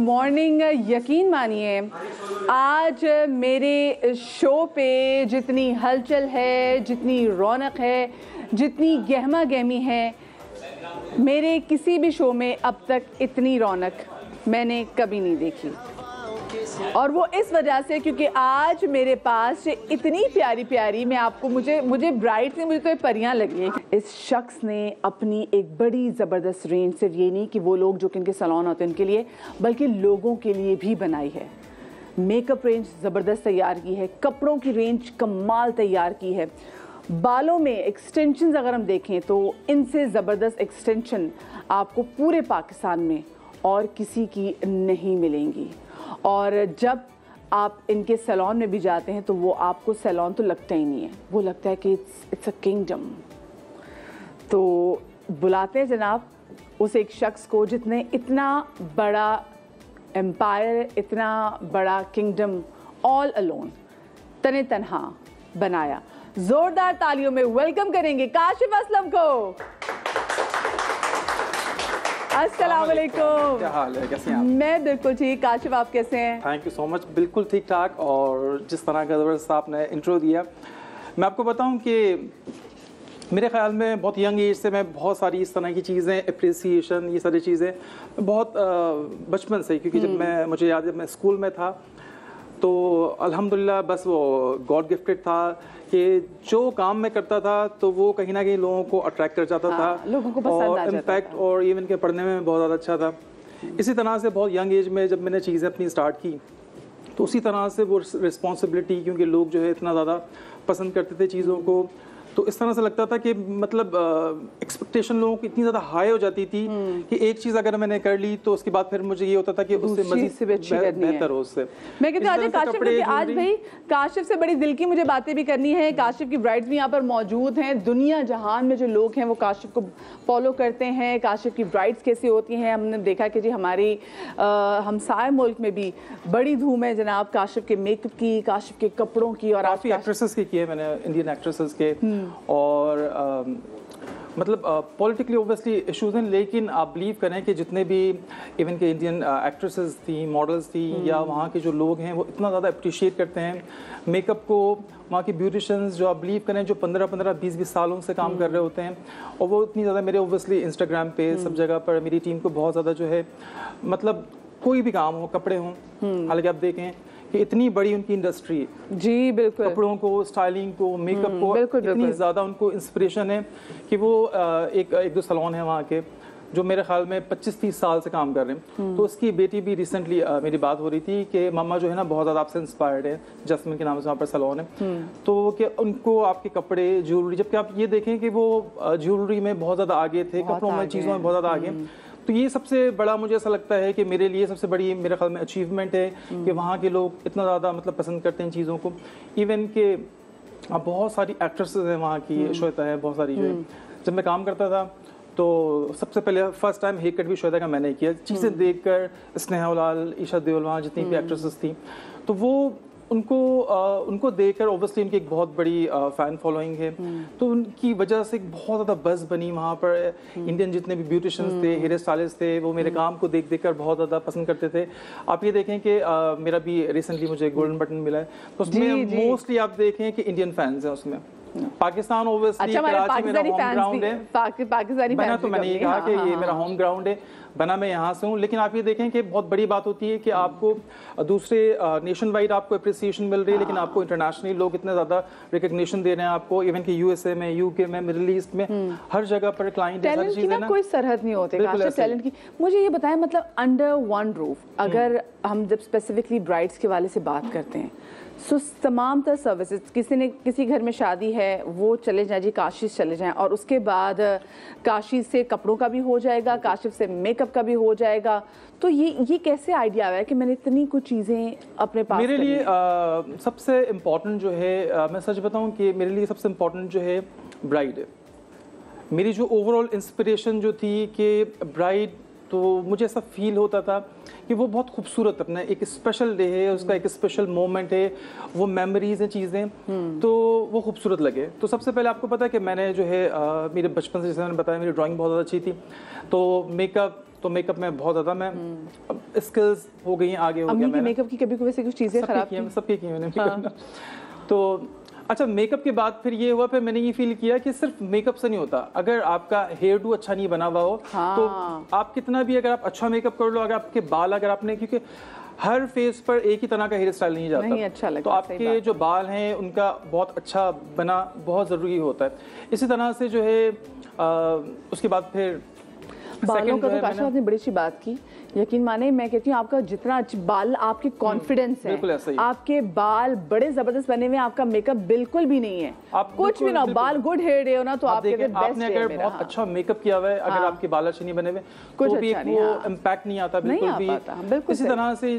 Morning. यकीन मानिए आज मेरे शो पे जितनी हलचल है, जितनी रौनक है, जितनी गहमा गहमी है, मेरे किसी भी शो में अब तक इतनी रौनक मैंने कभी नहीं देखी। और वो इस वजह से क्योंकि आज मेरे पास इतनी प्यारी प्यारी, मैं आपको मुझे ब्राइट नहीं, मुझे तो ये परियां लगी हैं। इस शख्स ने अपनी एक बड़ी ज़बरदस्त रेंज, सिर्फ ये नहीं कि वो लोग जो कि इनके सैलून होते हैं उनके लिए, बल्कि लोगों के लिए भी बनाई है। मेकअप रेंज ज़बरदस्त तैयार की है, कपड़ों की रेंज कमाल तैयार की है, बालों में एक्सटेंशन अगर हम देखें तो इनसे ज़बरदस्त एक्सटेंशन आपको पूरे पाकिस्तान में और किसी की नहीं मिलेंगी। और जब आप इनके सैलून में भी जाते हैं तो वो आपको सैलून तो लगता ही नहीं है, वो लगता है कि इट्स अ किंगडम। तो बुलाते हैं जनाब उस एक शख्स को जितने इतना बड़ा एम्पायर, इतना बड़ा किंगडम ऑल अलोन, तने तन्हा बनाया। जोरदार तालियों में वेलकम करेंगे काशिफ असलम को। अस्सलाम वालेकुम। क्या हाल है, कैसे हैं आप? मैं बिल्कुल ठीक। काशिफ आप कैसे हैं? थैंक यू सो मच, बिल्कुल ठीक ठाक। और जिस तरह का ज़बरदस्त आपने इंट्रो दिया, मैं आपको बताऊं कि मेरे ख्याल में बहुत यंग एज से मैं बहुत सारी इस तरह की चीज़ें, अप्रिसिएशन, ये सारी चीज़ें बहुत बचपन से, क्योंकि जब मुझे याद है मैं स्कूल में था तो अल्हम्दुलिल्लाह बस वो गॉड गिफ्टेड था कि जो काम मैं करता था तो वो कहीं ना कहीं लोगों को अट्रैक्ट कर जाता था, लोगों को पसंद आ जाता इम्पैक्ट था। और इवन के पढ़ने में बहुत ज़्यादा अच्छा था। इसी तरह से बहुत यंग एज में जब मैंने चीज़ें अपनी स्टार्ट की तो उसी तरह से वो रिस्पॉन्सिबिलिटी, क्योंकि लोग जो है इतना ज़्यादा पसंद करते थे चीज़ों को, तो इस तरह से लगता था कि मतलब एक्सपेक्टेशन लोगों की इतनी ज़्यादा हाई हो जाती थी कि एक चीज़ अगर मैंने कर ली तो उसके बाद फिर मुझे ये होता था कि उससे मज़ीद बेहतर हो उससे। मैं कहती हूँ आज काशिफ के आज भाई काशिफ से बड़ी दिल की मुझे बातें भी करनी है। काशिफ की ब्राइड्स भी यहाँ पर मौजूद हैं। दुनिया जहान में जो लोग हैं वो काशिफ को फॉलो करते हैं। काशिफ की ब्राइड्स कैसी होती हैं हमने देखा कि जी हमारी हमसाए मुल्क में भी बड़ी धूम है जनाब काशिफ के मेकअप की, काशिफ के कपड़ों की। और काफ़ी एक्ट्रेसेस की है मैंने, इंडियन एक्ट्रेसेस के, और मतलब पॉलिटिकली ओबियसली इश्यूज हैं, लेकिन आप बिलीव करें कि जितने भी इवन के इंडियन एक्ट्रेसेस थी, मॉडल्स थी, या वहाँ के जो लोग हैं वो इतना ज़्यादा अप्रिशिएट करते हैं मेकअप को। वहाँ के ब्यूटिशियंस जो आप बिलीव करें जो 15-15, 20-20 सालों से काम कर रहे होते हैं, और वो इतनी ज़्यादा मेरे ओबियसली इंस्टाग्राम पे सब जगह पर मेरी टीम को बहुत ज़्यादा जो है, मतलब कोई भी काम हो, कपड़े हों, हालांकि आप देखें कि इतनी बड़ी उनकी इंडस्ट्री है, जी बिल्कुल, कपड़ों को, स्टाइलिंग को, मेकअप को, बिल्कुल, इतनी ज़्यादा उनको इंस्पिरेशन है कि वो एक दो सैलून है वहाँ के जो मेरे ख्याल में 25-30 साल से काम कर रहे हैं। तो उसकी बेटी भी रिसेंटली मेरी बात हो रही थी कि मामा जो है ना बहुत ज़्यादा आपसे इंस्पायर्ड है, जस्मिन के नाम से वहाँ पर सैलून है, तो कि उनको आपके कपड़े, ज्वेलरी, जबकि आप ये देखें कि वो ज्वेलरी में बहुत ज़्यादा आगे थे, कपड़ों में, चीज़ों में बहुत ज़्यादा आगे। तो ये सबसे बड़ा मुझे ऐसा लगता है कि मेरे लिए सबसे बड़ी मेरे ख्याल में अचीवमेंट है कि वहाँ के लोग इतना ज़्यादा मतलब पसंद करते हैं चीज़ों को। इवन के बहुत सारी एक्ट्रेसेस हैं वहाँ की, श्वेता है, बहुत सारी जो है। जब मैं काम करता था तो सबसे पहले फर्स्ट टाइम हेयर कट भी श्वेता का मैंने किया। चीज़ें देखकर स्नेहा उलाल, ईशा देओल, वहाँ जितनी भी एक्ट्रेसेस थी, तो वो उनको देखकर ऑब्वियसली उनकी एक बहुत बड़ी फ़ैन फॉलोइंग है, तो उनकी वजह से एक बहुत ज़्यादा बज़ बनी वहाँ पर। इंडियन जितने भी ब्यूटिशियंस थे, हेयर स्टाइलिस्ट थे, वो मेरे काम को देख कर बहुत ज़्यादा पसंद करते थे। आप ये देखें कि मेरा भी रिसेंटली मुझे गोल्डन बटन मिला है, तो उसमें मोस्टली आप देखें कि इंडियन फैंस हैं उसमें। पाकिस्तान ओबियसली कराची मेरा होम ग्राउंड है, पाकिस्तानी बना तो मैंने ये कहा कि ये मेरा होम ग्राउंड है, बना मैं यहाँ से हूँ। लेकिन आप ये देखें कि बहुत बड़ी बात होती है कि आपको दूसरे नेशन वाइड आपको अप्रिसिएशन मिल रही है, लेकिन आपको इंटरनेशनली लोग इतने ज़्यादा रिकग्निशन दे रहे हैं आपको, इवन कि यूएसए में, यूके में, मिडिल ईस्ट में, हर जगह पर क्लाइंट टैलेंट की ना कोई सरहद नहीं होती टैलेंट की। मुझे ये बताएं, मतलब अंडर वन रूफ अगर हम जब स्पेसिफिकली ब्राइड्स के वाले से बात करते हैं, सो तमाम तरह सर्विसेज, किसी घर में शादी है वो चले जाएं जी, काशिश चले जाएं, और उसके बाद काशिश से कपड़ों का भी हो जाएगा, काशिश से मेकअप का भी हो जाएगा। तो ये कैसे आइडिया आया कि मैंने इतनी कुछ चीज़ें अपने पास? मेरे लिए सबसे इम्पॉर्टेंट जो है, मैं सच बताऊं कि मेरे लिए सबसे इम्पॉर्टेंट जो है ब्राइड है। मेरी जो ओवरऑल इंस्पिरेशन जो थी कि ब्राइड, तो मुझे ऐसा फील होता था कि वो बहुत खूबसूरत, अपना एक स्पेशल डे है, उसका एक स्पेशल मोमेंट है, वो मेमोरीज हैं, चीज़ें, तो वो खूबसूरत लगे। तो सबसे पहले आपको पता है कि मैंने जो है मेरे बचपन से, जैसे मैंने बताया, मेरी ड्राइंग बहुत ज़्यादा अच्छी थी, तो मेकअप तो मेकअप में बहुत ज़्यादा मैं स्किल्स हो गई हैं, आगे हो गया। मैंने मेकअप की कभी वैसे कुछ चीज़ें खराब की? सबके किए मैंने मेकअप। तो अच्छा, मेकअप के बाद फिर ये हुआ, फिर मैंने ये फील किया कि सिर्फ मेकअप से नहीं होता। अगर आपका हेयर डू अच्छा नहीं बना हुआ हो तो आप कितना भी, अगर आप अच्छा मेकअप कर लो, अगर आपके बाल, अगर आपने, क्योंकि हर फेस पर एक ही तरह का हेयर स्टाइल नहीं जाता, नहीं अच्छा लगता, तो आपके जो बाल हैं उनका बहुत अच्छा बना बहुत ज़रूरी होता है। इसी तरह से जो है उसके बाद फिर बालों का तो काशा आपने बड़ी अच्छी बात की। यकीन माने, मैं कहती हूँ आपका जितना बाल आपके कॉन्फिडेंस है, आपके बाल बड़े जबरदस्त बने हुए, आपका मेकअप बिल्कुल भी नहीं है, आप कुछ भी ना, बाल गुड हेयर डे हो ना, तो आपके बेस्ट है। आपने अगर बहुत अच्छा मेकअप किया हुआ है, अगर आपके बाल अच्छे नहीं बने हुए, कुछ तो भी वो इम्पैक्ट नहीं आता बिल्कुल भी। इसी तरह से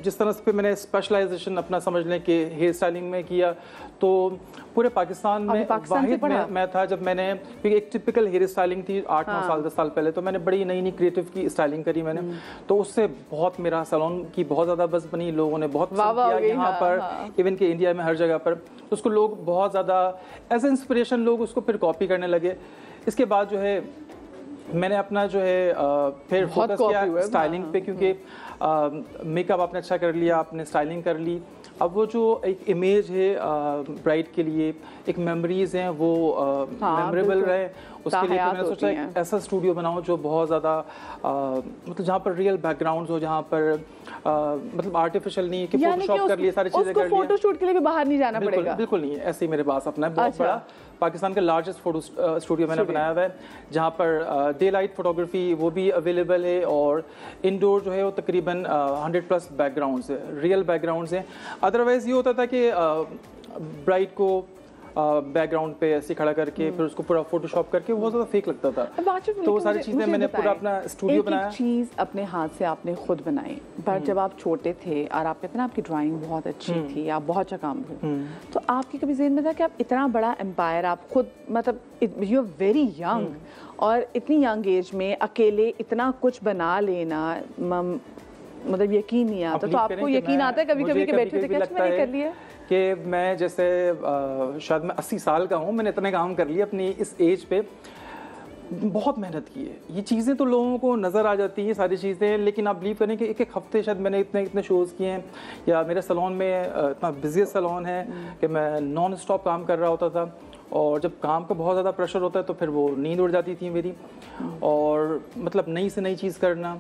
जिस तरह से मैंने स्पेशलाइजेशन अपना समझ लें कि हेयर स्टाइलिंग में किया, तो पूरे पाकिस्तान में वाहिद मैं था जब मैंने, क्योंकि एक टिपिकल हेयर स्टाइलिंग थी 8-9 साल 10 साल पहले, तो मैंने बड़ी नई नई क्रिएटिव की स्टाइलिंग करी मैंने, तो उससे बहुत मेरा सैलून की बहुत ज़्यादा बस बनी, लोगों ने बहुत पसंद किया यहाँ पर, इवन के इंडिया में हर जगह पर, तो उसको लोग बहुत ज़्यादा एज इंस्पिरेशन लोग उसको फिर कॉपी करने लगे। इसके बाद जो है मैंने अपना जो है फिर फोकस किया स्टाइलिंग पे, क्योंकि मेकअप आपने अच्छा कर लिया, आपने स्टाइलिंग कर ली, अब वो जो एक इमेज है ब्राइड के लिए, एक मेमोरीज हैं वो मेमोरेबल रहे, उसके लिए मैंने सोचा एक ऐसा स्टूडियो बनाऊं जो बहुत ज़्यादा मतलब जहाँ पर रियल बैकग्राउंड्स हो, जहाँ पर मतलब आर्टिफिशियल नहीं कि फोटोशॉप कर लिए, सारी चीज़ें कर ली, फोटोशूट के लिए भी बाहर नहीं जाना पड़ेगा, बिल्कुल नहीं। ऐसे ही मेरे पास अपना बहुत बड़ा पाकिस्तान का लार्जेस्ट फोटो स्टूडियो मैंने बनाया हुआ है, जहाँ पर डे लाइट फोटोग्राफी वो भी अवेलेबल है, और इंडोर जो है वो तकरीबन 100+ बैकग्राउंड्स है, रियल बैकग्राउंड्स हैं। अदरवाइज ये होता था कि ब्राइड को बैकग्राउंड पे ऐसे खड़ा करके फिर उसको पूरा फोटोशॉप करके बहुत ज़्यादा फेक लगता था, तो वो सारी चीज़ें मैंने पूरा अपना स्टूडियो बनाया। चीज़ अपने हाथ से आपने खुद बनाई, पर जब आप छोटे थे और आप कहते ना आपकी ड्राइंग बहुत अच्छी थी, आप बहुत अच्छा काम थे, तो आपके कभी ज़हन में था कि आप इतना बड़ा एम्पायर आप खुद, मतलब यू आर वेरी यंग, और इतनी यंग एज में अकेले इतना कुछ बना लेना, मतलब यकीन नहीं आता, तो आपको यकीन आता है कभी कभी कि बैठे थे कैसे मैंने कर लिया, कि मैं जैसे शायद मैं 80 साल का हूँ, मैंने इतने काम कर लिए अपनी इस एज पे, बहुत मेहनत की है। ये चीज़ें तो लोगों को नज़र आ जाती हैं सारी चीज़ें, लेकिन आप बिलीव करें कि एक हफ्ते शायद मैंने इतने शोज़ किए हैं, या मेरे सैलून में इतना बिजी सैलून है कि मैं नॉन स्टॉप काम कर रहा होता था, और जब काम का बहुत ज़्यादा प्रेशर होता है तो फिर वो नींद उड़ जाती थी मेरी, और मतलब नई से नई चीज़ करना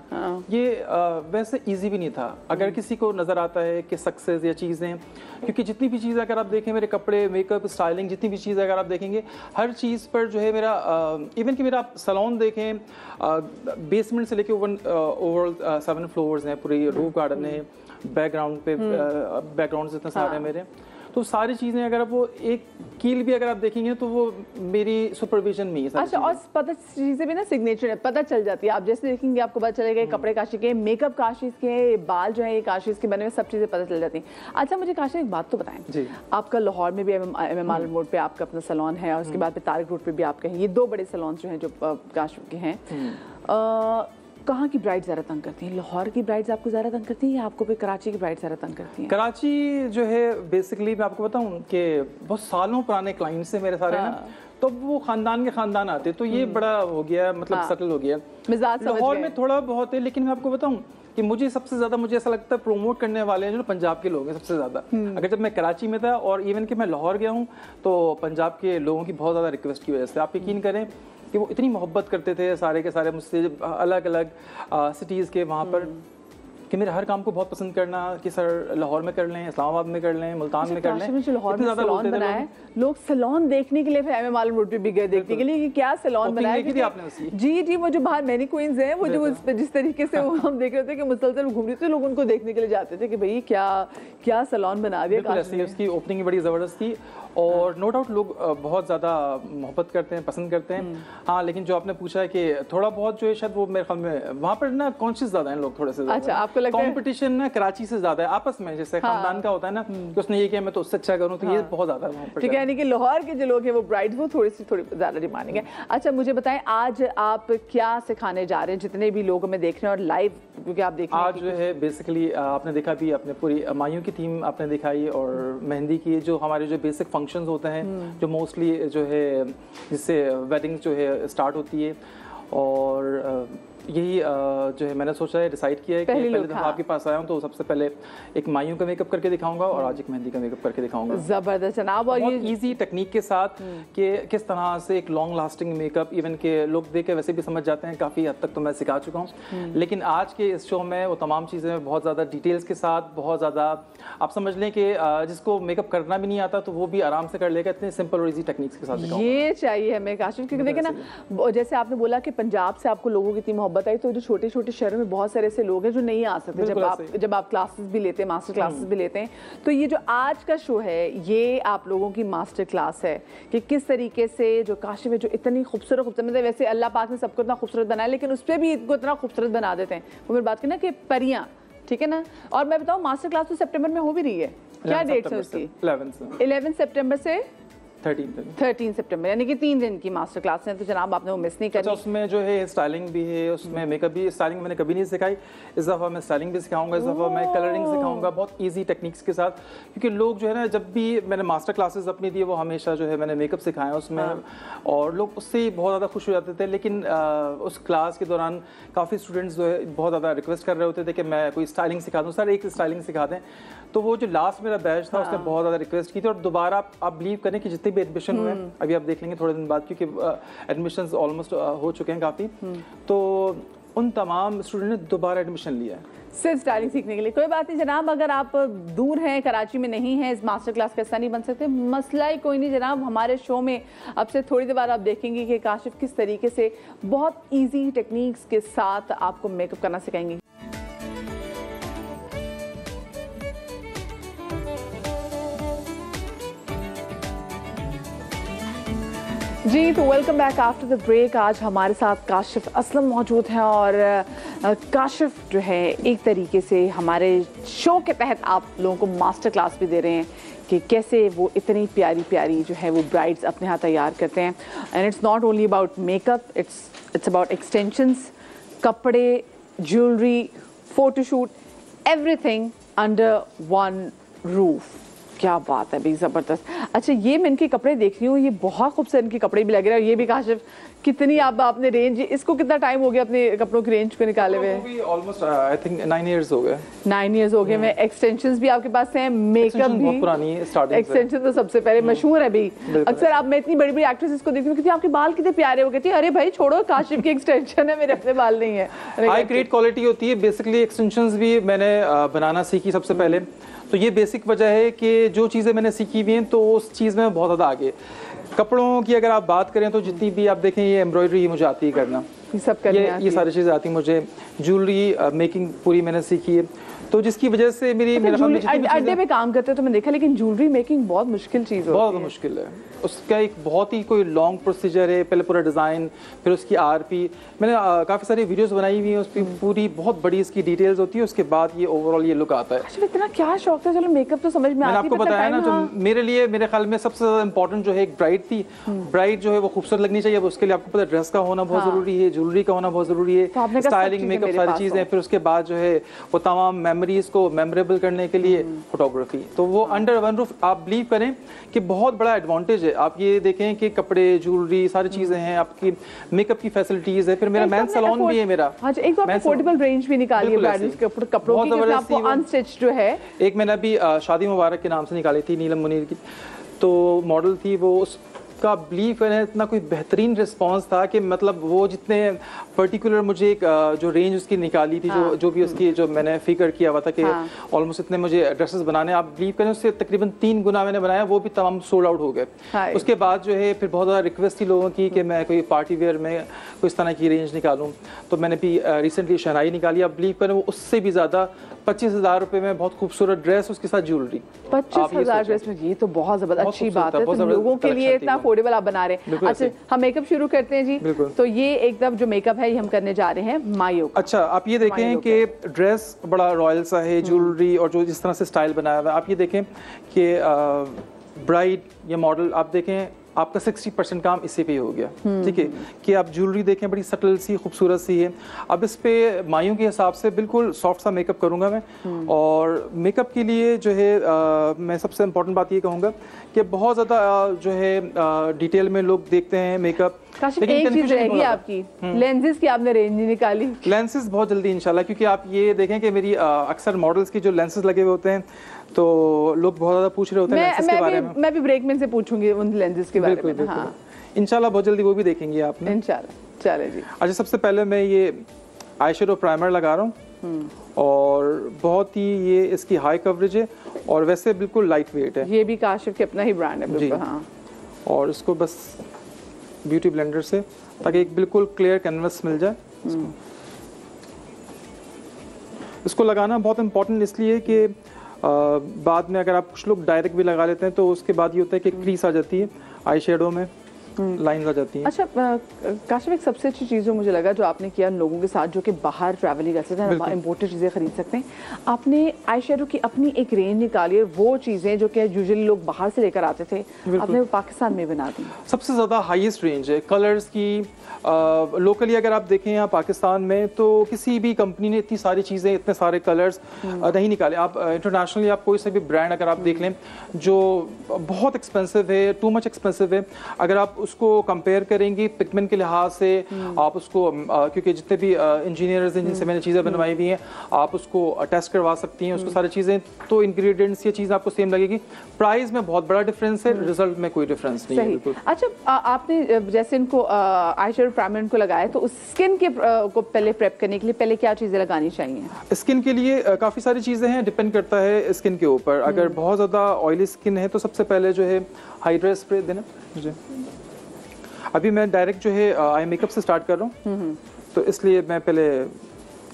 ये वैसे इजी भी नहीं था। अगर किसी को नज़र आता है कि सक्सेस या चीज़ें, क्योंकि जितनी भी चीज़ें अगर आप देखें, मेरे कपड़े, मेकअप, स्टाइलिंग, जितनी भी चीज़ें अगर आप देखेंगे, हर चीज़ पर जो है मेरा इवन कि मेरा आप सैलून देखें, बेसमेंट से लेके ओवरऑल 7 फ्लोर्स हैं, पूरी रूफ गार्डन है, बैकग्राउंड पे बैकग्राउंड इतने सारे मेरे, तो सारी चीज़ें अगर आप वो एक कील भी अगर आप देखेंगे तो वो मेरी सुपरविजन में ही। अच्छा, और पता चीज़ें भी ना सिग्नेचर है, पता चल जाती है, आप जैसे देखेंगे आपको पता चलेगा कपड़े काशी के, मेकअप काशी के, बाल जो है ये काशी के बने हुए, सब चीज़ें पता चल जाती हैं। अच्छा मुझे काशी एक बात तो बताएं जी, आपका लाहौर में भी MM आलम रोड पे आपका अपना सैलून है, और उसके बाद तारिक रोड पे भी आपके हैं, ये 2 बड़े सैलून जो हैं जो काशी के हैं। कहाँ की ब्राइड ज़्यादा तंग करती हैं? लाहौर की ब्राइड्स आपको ज़्यादा तंग करती हैं, या आपको भी कराची की ब्राइड ज़्यादा तंग करती हैं? कराची जो है बेसिकली मैं आपको बताऊं कि बहुत सालों पुराने क्लाइंट्स हैं मेरे सारे ना, तो वो खानदान के खानदान आते, तो ये बड़ा हो गया, मतलब सेटल हो गया। लाहौर में थोड़ा बहुत है, लेकिन मैं आपको बताऊं कि मुझे सबसे ज़्यादा मुझे ऐसा लगता है प्रोमोट करने वाले हैं जो पंजाब के लोग हैं सबसे ज़्यादा। अगर जब मैं कराची में था और इवन कि मैं लाहौर गया हूँ, तो पंजाब के लोगों की बहुत ज़्यादा रिक्वेस्ट की वजह से, आप यकीन करें कि वो इतनी मोहब्बत करते थे सारे के सारे मुझसे, अलग अलग सिटीज़ के वहाँ पर, कि मेरे हर काम को बहुत पसंद करना, कि सर लाहौर में कर लें, इस्लामाबाद में कर लें, मुल्तान में कर लें। लाहौर में सैलून बनाया है, लोग सैलून देखने के लिए फिर MM आलम रोड पे भी गए देखने के लिए कि क्या सैलून बनाया है आपने। जी, वो जो बाहर मैनी क्वींस हैं, वो जो जिस तरीके से हम देख रहे थे कि मुसलसल घूम रही थी, लोग उनको देखने के लिए जाते थे कि भाई क्या सैलून बना दिया। उसकी ओपनिंग बड़ी ज़बरदस्त थी, और नो डाउट लोग बहुत ज़्यादा मोहब्बत करते हैं, पसंद करते हैं। हाँ, लेकिन जो आपने पूछा है कि थोड़ा बहुत जो है शायद वो मेरे ख्याल में वहाँ पर ना कॉन्शियस ज़्यादा हैं लोग, थोड़े से। अच्छा, आपको लगता है कंपटीशन ना कराची से ज़्यादा है आपस में, जैसे खानदान का होता है ना कि उसने ये किया मैं तो उससे अच्छा करूँ, तो ये बहुत ज़्यादा है वहाँ पर। ठीक है, यानी कि लाहौर के जो लोग हैं वो ब्राइड्स वो थोड़ी ज़्यादा डिमांडिंग है। अच्छा मुझे बताएं, आज आप क्या सिखाने जा रहे हैं जितने भी लोग हमें देख रहे हैं और लाइव, क्योंकि आप देख रहे हैं आज जो है बेसिकली आपने देखा भी, अपने पूरी मायूं की थीम आपने दिखाई, और मेहंदी की जो हमारे जो बेसिक फंक्शंस होते हैं, जो मोस्टली जो है जिससे वेडिंग जो है स्टार्ट होती है, और यही जो है मैंने सोचा है, डिसाइड किया है कि पहले दफ़ा आपके पास आया हूँ तो सबसे पहले एक मायूं का मेकअप करके दिखाऊंगा और आज एक मेहंदी का मेकअप करके दिखाऊंगा। ज़बरदस्त जनाब। और ये इजी टेक्निक के साथ कि किस तरह से एक लॉन्ग लास्टिंग मेकअप, इवन के लोग देख के वैसे भी समझ जाते हैं, काफ़ी हद तक तो मैं सिखा चुका हूँ, लेकिन आज के इस शो में वो तमाम चीज़ें बहुत ज़्यादा डिटेल्स के साथ, बहुत ज़्यादा आप समझ लें कि जिसको मेकअप करना भी नहीं आता तो वो भी आराम से कर लेगा, इतने सिंपल और इजी टेक्निक्स के साथ दिखाऊंगा। ये चाहिए हमें काशिफ, क्योंकि देखिए ना, जैसे आपने बोला कि पंजाब से आपको लोगों की इतनी मोहब्बत आई, तो जो छोटे छोटे शहरों में बहुत सारे ऐसे लोग हैं जो नहीं आ सकते जब आप क्लासेस भी लेते हैं, मास्टर क्लासेस भी लेते हैं। तो ये जो आज का शो है ये आप लोगों की मास्टर क्लास है कि किस तरीके से जो काशिफ है, जो इतनी खूबसूरत मतलब वैसे अल्लाह पाक ने सबको इतना खूबसूरत बनाया, लेकिन उस पर भी इनको इतना खूबसूरत बना देते हैं। वो मेरी बात की ना कि परियां, ठीक है ना। और मैं बताऊँ मास्टर क्लास तो सितंबर में हो भी रही है, क्या डेट है उसकी? 11 सितंबर से 13 सितंबर, यानी कि 3 दिन की मास्टर क्लास है, तो जनाब आपने वो मिस नहीं करनी। अच्छा, उसमें जो है स्टाइलिंग भी है, उसमें मेकअप भी। स्टाइलिंग मैंने कभी नहीं सिखाई, इस दफ़ा मैं स्टाइलिंग भी सिखाऊंगा, इस दफ़ा मैं कलरिंग सिखाऊंगा, बहुत इजी टेक्निक्स के साथ, क्योंकि लोग जो है ना, जब भी मैंने मास्टर क्लासेस अपनी दी वो हमेशा जो है मैंने मेकअप सिखाया उसमें, और लोग उससे बहुत ज़्यादा खुश हो जाते थे, लेकिन उस क्लास के दौरान काफ़ी स्टूडेंट्स जो है बहुत ज़्यादा रिक्वेस्ट कर रहे होते थे कि मैं कोई स्टाइलिंग सिखा दूँ, सर एक स्टाइलिंग सिखा दें। तो वो जो लास्ट मेरा बैच था उसने बहुत ज़्यादा रिक्वेस्ट की थी, और दोबारा आप बिलीव करें कि जितने भी एडमिशन हुए, अभी आप देख लेंगे थोड़े दिन बाद, क्योंकि एडमिशन्स ऑलमोस्ट हो चुके हैं काफ़ी, तो उन तमाम स्टूडेंट ने दोबारा एडमिशन लिया है सिर्फ स्टाइलिंग सीखने के लिए। कोई बात नहीं जनाब, अगर आप दूर हैं, कराची में नहीं हैं, इस मास्टर क्लास का हिस्सा नहीं बन सकते, मसला ही कोई नहीं जनाब। हमारे शो में अब से थोड़ी देर बाद आप देखेंगे कि काशिफ किस तरीके से बहुत ईजी टेक्निक्स के साथ आपको मेकअप करना सिखाएंगे। जी, तो welcome back after the break. आज हमारे साथ काशिफ असलम मौजूद हैं, और काशिफ जो है एक तरीके से हमारे शो के तहत आप लोगों को मास्टर क्लास भी दे रहे हैं कि कैसे वो इतनी प्यारी प्यारी जो है वो ब्राइड्स अपने यहाँ तैयार करते हैं। And it's not only about makeup, it's about extensions, कपड़े, jewellery, photoshoot, everything under one roof. क्या बात है भाई, ज़बरदस्त। अच्छा, ये मैं इनके कपड़े देख रही हूँ, ये बहुत खूबसूरत इनके कपड़े भी लग रहे हैं। और ये भी काशिफ कितनी आपने रेंज, इसको कितना टाइम हो गया अपने कपड़ों की रेंज को निकाले हुए? ऑलमोस्ट आई थिंक 9 इयर्स हो गए। 9 इयर्स हो गए। मैं एक्सटेंशंस भी आपके पास हैं, मेकअप भी बहुत पुरानी है, स्टार्टिंग एक्सटेंशन तो सबसे पहले मशहूर है भाई। अक्सर आप, मैं इतनी बड़ी बड़ी एक्ट्रेसेस को देखती हूँ कि आपके बाल कितने प्यारे हो गए थे, अरे भाई छोड़ो, काशिफ की एक्सटेंशन है, मेरे अपने बाल नहीं है। हाई ग्रेड क्वालिटी होती है। बेसिकली एक्सटेंशंस भी मैंने बनाना सीखी सबसे पहले, तो ये बेसिक वजह है कि जो चीज़ें मैंने सीखी हुई हैं तो उस चीज़ में बहुत ज़्यादा आगे। कपड़ों की अगर आप बात करें तो जितनी भी आप देखें, ये एम्ब्रॉयडरी मुझे आती है करना, ये सब करने ये सारी चीज़ें आती हैं मुझे। ज्वेलरी मेकिंग पूरी मैंने सीखी है, तो जिसकी वजह से मेरी अड्डे पे काम करते हो तो मैं देखा, लेकिन ज्वेलरी मेकिंग बहुत मुश्किल चीज़ है, बहुत मुश्किल है। उसका एक बहुत ही कोई लॉन्ग प्रोसीजर है, पहले पूरा डिज़ाइन, फिर उसकी आरपी। मैंने काफ़ी सारी वीडियोस बनाई हुई हैं, उस पर पूरी बहुत बड़ी इसकी डिटेल्स होती है, उसके बाद ये ओवरऑल ये लुक आता है। अच्छा, इतना क्या शौक था? चलो मेकअप तो समझ में मैंने आपको बताया ना, जो मेरे लिए मेरे ख्याल में सबसे ज़्यादा इंपॉर्टेंट जो है एक ब्राइड थी। ब्राइड जो है वो खूबसूरत लगनी चाहिए, उसके लिए आपको पता है ड्रेस का होना बहुत ज़रूरी है, ज्वेलरी का होना बहुत ज़रूरी है, स्टाइलिंग, मेकअप, सारी चीज़ें। फिर उसके बाद जो है वो तमाम मेमोरीज को मेमोरेबल करने के लिए फोटोग्राफी। तो वो अंडर वन रूफ, आप बिलीव करें कि बहुत बड़ा एडवांटेज है। आप ये देखें कि कपड़े, ज्वेलरी, सारी चीज़ें हैं, आपकी मेकअप की फैसिलिटीज़ है, फिर मेरा मेंस सैलून भी है मेरा। अच्छा, एक तो अफोर्डेबल रेंज भी निकाली है ब्राइडल्स के कपड़ों की, आपको अनस्टिच जो है। एक मैंने अभी शादी मुबारक के नाम से निकाली थी, नीलम मुनीर की, तो मॉडल थी वो, उसका बिलीव करें इतना कोई बेहतरीन रिस्पांस था कि मतलब वो जितने पर्टिकुलर मुझे एक जो रेंज उसकी निकाली थी, जो भी उसकी जो मैंने फिगर किया हुआ था कि ऑलमोस्ट इतने मुझे ड्रेसेस बनाने, आप बिलीव करें उससे तकरीबन 3 गुना मैंने बनाया, वो भी तमाम सोल्ड आउट हो गए। उसके बाद जो है फिर बहुत ज़्यादा रिक्वेस्ट थी लोगों की कि मैं कोई पार्टी वेयर में कोई इस तरह की रेंज निकालूं, तो मैंने भी रिसेंटली शहनाई निकाली। आप बिलीव करें वो उससे भी ज़्यादा 25,000 रुपये में बहुत खूबसूरत ड्रेस, उसके साथ ज्वेलरी। 25,000 ड्रेस में, ये तो बहुत ज़बरदस्त अच्छी बात है, तो लोगों के लिए इतना अफोर्डेबल आप बना रहे हैं। अच्छा, हम मेकअप शुरू करते हैं जी। तो ये एकदम जो मेकअप है ये हम करने जा रहे हैं मायो। अच्छा, आप ये देखें कि ड्रेस बड़ा रॉयल सा है, ज्वेलरी और जो जिस तरह से स्टाइल बनाया हुआ है, आप ये देखें कि ब्राइड या मॉडल, आप देखें आपका 60% काम इसी पे ही हो गया। ठीक है, कि आप ज्वेलरी देखें, बड़ी सटल सी, खूबसूरत सी है। अब इस पे मायूं के हिसाब से बिल्कुल सॉफ्ट सा मेकअप करूंगा मैं। और मेकअप के लिए जो है मैं सबसे इम्पोर्टेंट बात ये कहूँगा कि बहुत ज़्यादा जो है डिटेल में लोग देखते हैं मेकअप, काशिफ, एक चीज रहेगी आपकी, लेंसेज की आपने रेंज नहीं निकाली। लेंसेज बहुत जल्दी इंशाल्लाह, क्योंकि आप ये देखें कि मेरी अक्सर मॉडल्स की जो लेंसेज लगे हुए होते हैं तो लोग बहुत ज़्यादा पूछ रहे होते हैं लेंसेज के बारे में। मैं भी ब्रेकमैन से पूछूंगी उन लेंसेज के बारे में। हाँ इंशाल्लाह बहुत जल्दी वो भी देखेंगे आपने इंशाल्लाह। चले जी। अच्छा, सबसे पहले मैं ये आई शेडो प्राइमर लगा रहा हूँ और बहुत ही ये इसकी हाई कवरेज है और वैसे बिल्कुल लाइट वेट है। ये भी काशिफ के अपना ही ब्रांड है। जी हाँ। और इसको बस ब्यूटी ब्लेंडर से, ताकि एक बिल्कुल क्लियर कैनवस मिल जाए। इसको लगाना बहुत इंपॉर्टेंट इसलिए कि बाद में अगर आप कुछ लोग डायरेक्ट भी लगा लेते हैं तो उसके बाद ये होता है कि क्रीज आ जाती है आई शेडो में, लाइंस आ जाती हैं। अच्छा काशिफ, एक सबसे अच्छी चीज़ जो मुझे लगा जो आपने किया लोगों के साथ जो कि बाहर ट्रैवलिंग कर सकते हैं, इंपोर्टेड चीज़ें खरीद सकते हैं, आपने आई शेडो की अपनी एक रेंज निकाली है। वो चीज़ें जो कि यूजुअली लोग बाहर से लेकर आते थे आपने वो पाकिस्तान में बना दी। सबसे ज़्यादा हाईएस्ट रेंज है कलर्स की। लोकली अगर आप देखें यहाँ पाकिस्तान में तो किसी भी कंपनी ने इतनी सारी चीज़ें, इतने सारे कलर्स नहीं निकाले। आप इंटरनेशनली आप कोई सा भी ब्रांड अगर आप देख लें जो बहुत एक्सपेंसिव है, टू मच एक्सपेंसिव है, अगर आप उसको कंपेयर करेंगी पिगमेंट के लिहाज से, आप उसको क्योंकि जितने भी इंजीनियर्स हैं जिनसे मैंने चीज़ें बनवाई हुई हैं, आप उसको टेस्ट करवा सकती हैं उसको सारी चीज़ें, तो इंग्रेडिएंट्स ये चीज़ आपको सेम लगेगी। प्राइस में बहुत बड़ा डिफरेंस है, रिजल्ट में कोई डिफरेंस नहीं है बिल्कुल। अच्छा आपने जैसे इनको आई शेडो प्राइमर को लगाया तो उस स्किन के को पहले प्रेप करने के लिए पहले क्या चीज़ें लगानी चाहिए? स्किन के लिए काफ़ी सारी चीज़ें हैं, डिपेंड करता है स्किन के ऊपर। अगर बहुत ज़्यादा ऑयली स्किन है तो सबसे पहले जो है हाइड्रा स्प्रे देना मुझे। अभी मैं डायरेक्ट जो है आई मेकअप से स्टार्ट कर रहा हूँ तो इसलिए मैं पहले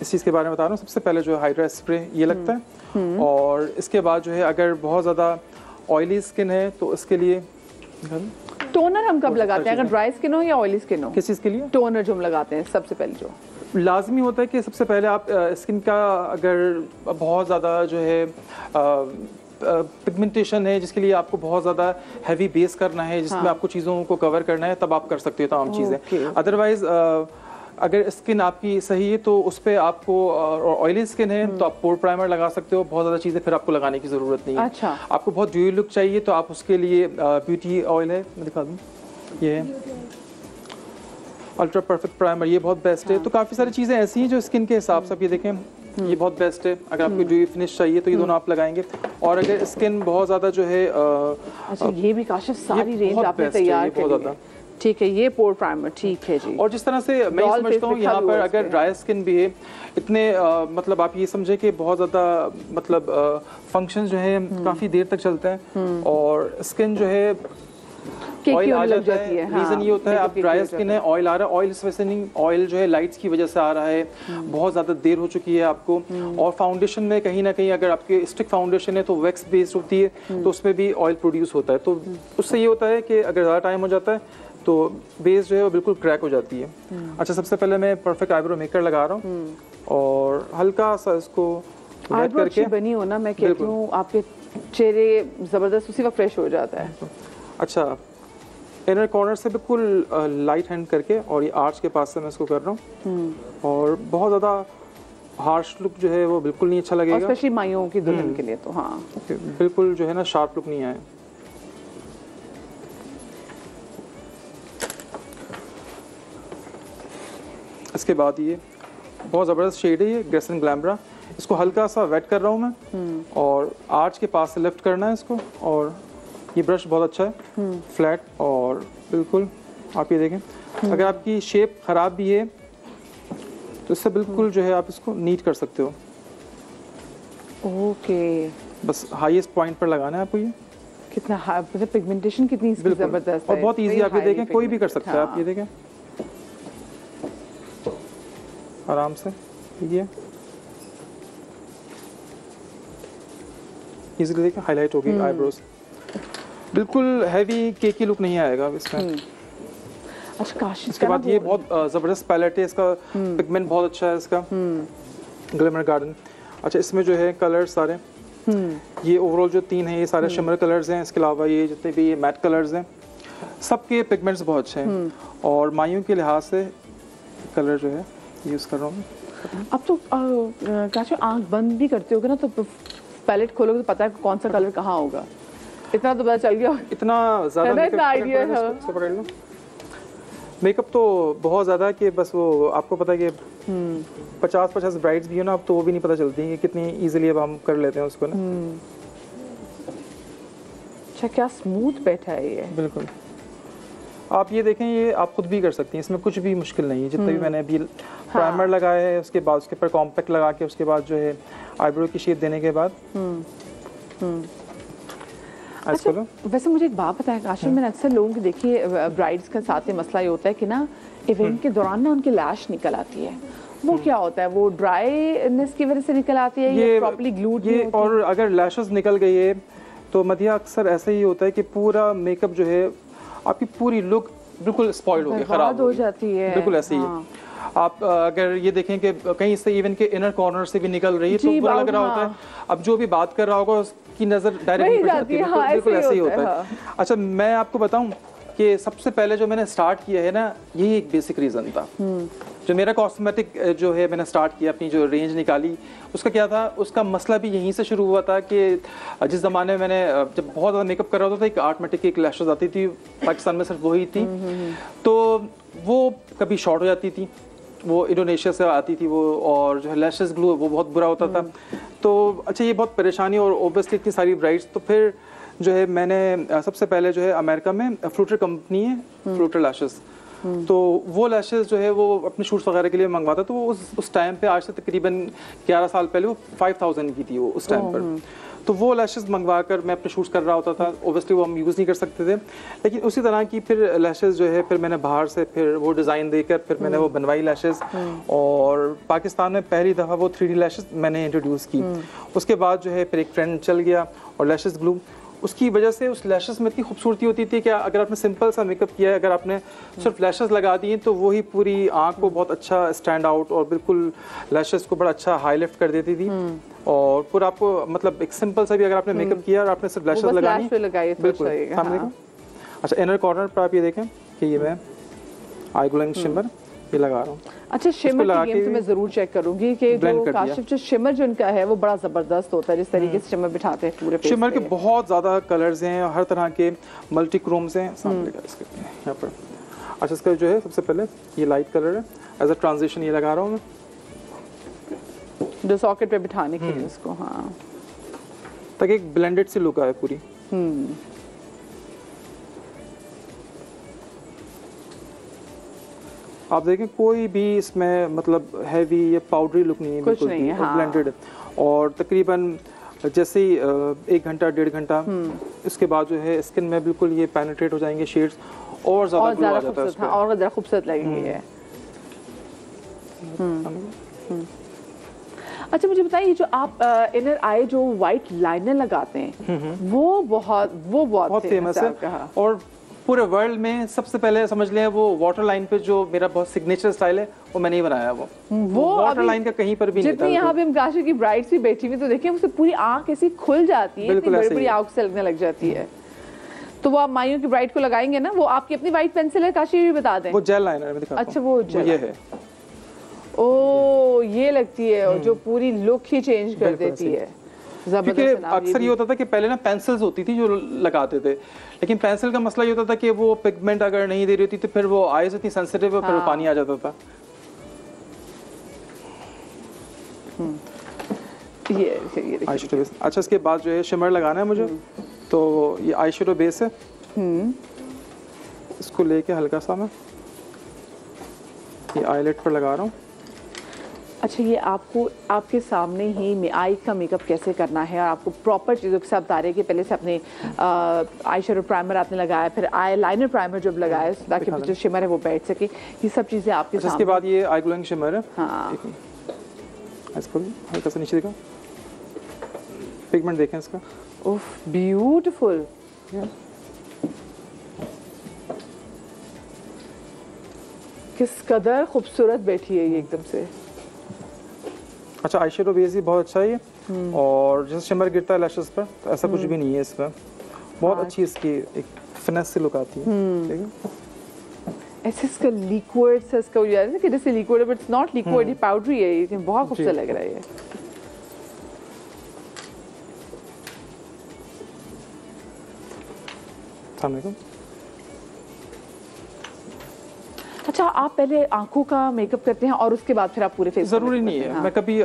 इस चीज़ के बारे में बता रहा हूँ। सबसे पहले जो है हाइड्रा स्प्रे ये लगता है और इसके बाद जो है अगर बहुत ज़्यादा ऑयली स्किन है तो इसके लिए टोनर हम कब लगाते हैं, अगर ड्राई स्किन हो या ऑयली स्किन हो? किस चीज़ के लिए टोनर जो हम लगाते हैं सबसे पहले जो लाजमी होता है कि सबसे पहले आप स्किन का अगर बहुत ज़्यादा जो है पिगमेंटेशन है जिसके लिए आपको बहुत ज़्यादा हैवी बेस करना है, जिसमें आपको चीज़ों को कवर करना है, तब आप कर सकते हो तमाम चीज़ें। अदरवाइज अगर स्किन आपकी सही है तो उस पर आपको, ऑयली स्किन है तो आप पोर प्राइमर लगा सकते हो, बहुत ज़्यादा चीज़ें फिर आपको लगाने की ज़रूरत नहीं है। अच्छा। आपको बहुत ड्यूई लुक चाहिए तो आप उसके लिए ब्यूटी ऑयल है, मैं दिखा दूँ, ये है अल्ट्रा परफेक्ट प्राइमर, ये बहुत बेस्ट है। तो काफ़ी सारी चीज़ें ऐसी हैं जो स्किन के हिसाब से, आप ये देखें ये बहुत बेस्ट है। अगर आपको ड्यूई फिनिश चाहिए तो ये दोनों आप लगाएंगे। और अगर स्किन बहुत ज़्यादा जो है अच्छा ये भी काशिफ सारी रेंज आपने तैयार कर ली है। ठीक है, ये पोर प्राइमर ठीक है जी। और जिस तरह से मैं समझता हूँ यहाँ पर अगर ड्राई स्किन भी है, इतने मतलब आप ये समझे कि बहुत ज़्यादा मतलब फंक्शन जो है काफ़ी देर तक चलते हैं और स्किन जो है ऑयल आ जाता है। रीज़न ये होता है आप ड्राई स्किन है, ऑयल आ रहा है, ऑयल इस वजह से नहीं, ऑयल जो है लाइट्स की वजह से आ रहा है, बहुत ज़्यादा देर हो चुकी है आपको। और फाउंडेशन में कहीं ना कहीं अगर आपके स्टिक फाउंडेशन है तो वैक्स बेस्ड होती है तो उसमें भी ऑयल प्रोड्यूस होता है, तो उससे ये होता है कि अगर ज़्यादा टाइम हो जाता है तो बेस जो है वो बिल्कुल क्रैक हो जाती है। अच्छा, सबसे पहले मैं परफेक्ट आईब्रो मेकर लगा रहा हूँ और हल्का सा इसको वेट करके बनी हो ना, मैं कहती हूँ आपके चेहरे ज़बरदस्त उसी वक्त फ्रेश हो जाता है। अच्छा, इनर कॉर्नर से बिल्कुल लाइट हैंड करके और ये आर्च के पास से मैं इसको कर रहा हूँ और बहुत ज़्यादा हार्श लुक जो है वो बिल्कुल नहीं अच्छा लगेगा, स्पेशली माइयों की दुल्हन के लिए तो हाँ बिल्कुल जो है ना शार्प लुक नहीं आए। इसके बाद ये बहुत ज़बरदस्त शेड है, ये ग्रेसन ग्लैमरा, इसको हल्का सा वेट कर रहा हूँ मैं और आर्च के पास से लिफ्ट करना है इसको। और ये ब्रश बहुत अच्छा है, फ्लैट और बिल्कुल आप ये देखें। अगर आपकी शेप ख़राब भी है तो इससे बिल्कुल जो है आप इसको नीट कर सकते हो। ओके, बस हाईएस्ट पॉइंट पर लगाना है आपको। ये कितना मतलब पिगमेंटेशन कितनी इसकी ज़बरदस्त है और बहुत ईजी, आप ये देखें कोई भी कर सकता है। आप ये देखें आराम से, ये इजीली देखें हाईलाइट होगी आईब्रोज, बिल्कुल हैवी केकी लुक नहीं आएगा इसमें। अच्छा काशिफ, इसके बाद ये बहुत ज़बरदस्त पैलेट है, इसका पिगमेंट बहुत अच्छा है इसका, ग्लिमर गार्डन। अच्छा, इसमें जो है कलर्स सारे ये ओवरऑल जो 3 हैं ये सारे शिमर कलर्स हैं, इसके अलावा ये जितने भी ये मैट कलर्स हैं सबके पिगमेंट्स बहुत अच्छे हैं और मायूं के लिहाज से कलर जो है यूज़ कर रहा हूँ। अब तो काशिफ आँख बंद भी करते होगे ना तो पैलेट खोलोगे तो पता है कौन सा कलर कहाँ होगा, इतना तो पता चल गया। इतना ज़्यादा आइडिया है। पकड़ लो। मेकअप तो बहुत ज़्यादा कि बस वो आपको पता है कि 50 ब्राइड्स भी हो ना, अब तो वो भी नहीं पता चलती कि कितनी इजीली अब हम कर लेते हैं उसको ना। अच्छा, क्या स्मूथ बैठा है ये। बिल्कुल, आप ये देखें, ये आप खुद भी कर सकती हैं, इसमें कुछ भी मुश्किल नहीं है। जितना भी मैंने अभी प्राइमर लगाया है, उसके बाद उसके ऊपर कॉम्पैक्ट लगा के उसके बाद जो है आईब्रो की शेप देने के बाद अच्छा, वैसे मुझे एक बात बताएं काशिफ, मैंने अक्सर लोगों की देखी है, ब्राइड्स का साथ ये मसला ये होता है कि ना इवेंट के दौरान ना उनकी लैश निकल आती है। वो क्या होता है, वो ड्राईनेस की वजह से निकल आती है या प्रॉपर्ली ग्लूड नहीं होती? और अगर लैशेस निकल गई है तो मधिया अक्सर ऐसे ही होता है कि पूरा मेकअप जो है आपकी पूरी लुक बिल्कुल स्पॉइल्ड हो गई, खराब हो जाती है। बिल्कुल ऐसे ही है। आप अगर ये देखें कि कहीं से इवन के इनर कॉर्नर से भी निकल रही है तो बुरा लग रहा होता है। अब जो भी बात कर रहा होगा उसकी नजर डायरेक्ट पड़ जाती है। बिल्कुल ऐसे ही होता है। अच्छा, मैं आपको बताऊं कि सबसे पहले जो मैंने स्टार्ट किया है ना, यही एक बेसिक रीजन था। जो मेरा कॉस्मेटिक जो है मैंने स्टार्ट किया, अपनी जो रेंज निकाली, उसका क्या था, उसका मसला भी यहीं से शुरू हुआ था कि जिस ज़माने में मैंने जब बहुत ज़्यादा मेकअप कर रहा होता था, एक आर्टमेटिक एक लैशेस आती थी पाकिस्तान में, सिर्फ वही थी। तो वो कभी शॉर्ट हो जाती थी, वो इंडोनेशिया से आती थी वो, और जो है लैशेस ग्लू वो बहुत बुरा होता था। तो अच्छा, ये बहुत परेशानी, और ओबियसली इतनी सारी ब्राइड्स, तो फिर जो है मैंने सबसे पहले जो है अमेरिका में फ्लूटर कंपनी है, फ्लूटर लैशेस, तो वो लैशेस जो है वो अपने शूट्स वगैरह के लिए मंगवाता। तो वो उस टाइम पे, आज से तकरीबन 11 साल पहले, वो 5000 की थी वो उस टाइम पर। तो वो लैशेस मंगवा कर मैं अपने शूट्स कर रहा होता था। ओबियसली वो हम यूज़ नहीं कर सकते थे, लेकिन उसी तरह की फिर लैशेस जो है फिर मैंने बाहर से फिर वो डिज़ाइन देकर फिर मैंने वो बनवाई लैशेस, और पाकिस्तान में पहली दफ़ा वो 3D लैशेस मैंने इंट्रोड्यूस की। उसके बाद जो है फिर एक ट्रेंड चल गया और लैशेस ग्लू, उसकी वजह से उस लैशेस में इतनी खूबसूरती होती थी कि अगर आपने सिंपल सा मेकअप किया है, अगर आपने सिर्फ लैशेस लगा दिए तो वही पूरी आंख को बहुत अच्छा स्टैंड आउट और बिल्कुल लैशेस को बड़ा अच्छा हाईलाइट कर देती थी। और पूरा आपको मतलब एक सिंपल सा भी अगर आपने मेकअप किया और आपने सिर्फ लैशेस लगानी, बिल्कुल सामने देखो। अच्छा, इनर कॉर्नर पर आप ये देखें कि ये मैं आई ग्लोइंग शिमर ये लगा रहा हूँ। अच्छा, शिमर की गेम तो मैं जरूर चेक करूंगी कि जो काशिफ जो शिमर जो इनका है वो बड़ा जबरदस्त होता है, जिस तरीके से शिमर बिठाते हैं पूरे फेस शिमर के बहुत ज़्यादा कलर्स हैं, हर तरह के मल्टी क्रोम्स हैं सामने का इसके यहाँ पर। अच्छा, इसका जो है सबसे पहले ये लाइट कलर है, एज अ ट्रांजिशन ये लगा रहा हूँ मैं, जो सॉकेट पे बिठाने के लिए इसको, हाँ, ताकि एक ब्लेंडेड सी लुक आए पूरी। आप देखें कोई भी इसमें मतलब हैवी या पाउडरी लुक नहीं है, बिल्कुल नहीं है, ब्लेंडेड। और तकरीबन जैसे ही 1 घंटा 1.5 घंटा इसके बाद जो है स्किन में बिल्कुल ये पेनिट्रेट हो जाएंगे शेड्स, और ज़्यादा ग्लो आ जाता है उसमें, और ज़्यादा खूबसूरत लगेगी है। अच्छा, मुझे बताइए, जो आप इनर आई जो वाइट लाइनर लगाते हैं वो बहुत फेमस है, और पूरे वर्ल्ड में सबसे पहले समझ लें वो वाटर लाइन पे जो मेरा बहुत सिग्नेचर स्टाइल है वो मैंने ही बनाया। वो वाटर लाइन का कहीं पर भी नहीं था। जितनी यहाँ पे हम काशी की ब्राइड्स भी बैठी हुई तो देखिए उससे पूरी आंख ऐसी खुल जाती है, इतनी बड़ी बड़ी आंख से लगने लग जाती है। तो वो आप माइयों की ब्राइड को लगाएंगे ना, वो आपकी अपनी वाइट पेंसिल है काशी, भी बता दें। वो जेल लाइनर में दिखाता हूं। अच्छा, वो जेल ये है, ओ ये लगती है, और जो पूरी लुक ही चेंज कर देती है। क्योंकि अक्सर ये होता था कि पहले ना पेंसिल्स होती थी जो लगाते थे, लेकिन पेंसिल का मसला ये होता था कि वो पिगमेंट अगर नहीं दे रही होती तो फिर वो आईज इतनी सेंसिटिव है, फिर वो पानी आ जाता था। ये आई शेडो बेस। अच्छा, इसके बाद जो है शिमर लगाना है मुझे, तो ये आई शेडो बेस है, इसको लेके हल्का सा मैं ये आईलेट पर लगा रहा हूँ। अच्छा, ये आपको आपके सामने ही आई का मेकअप कैसे करना है, और आपको प्रॉपर चीज़ों के साथ बता रहे हैं कि पहले से अपने आई शेडो प्राइमर आपने लगाया, फिर आई लाइनर प्राइमर जब लगाया ताकि जो शिमर है वो बैठ सके, ये सब चीज़ें आपके सामने। इसके बाद ये आई ग्लोइंग शिमर है, हाँ, इसको हल्का सा नीचे दिखाओ, पिगमेंट देखें इसका, उफ ब्यूटीफुल। किस कदर खूबसूरत बैठी है ये एकदम से। अच्छा, आई शेडो बेस भी बहुत अच्छा है, और जैसे शिमर गिरता है लैशेस पर तो ऐसा कुछ भी नहीं है इसमें, बहुत अच्छी इसकी एक फिनेस से लुक आती है। ठीक है, ऐसे इसका लिक्विड से इसका यार कि जैसे लिक्विड है बट इट्स नॉट लिक्विड, ये पाउडरी है, ये बहुत खूबसूरत लग रहा है ये। अच्छा, आप पहले आंखों का मेकअप करते हैं और उसके बाद फिर आप पूरे फेस? ज़रूरी नहीं है, मैं कभी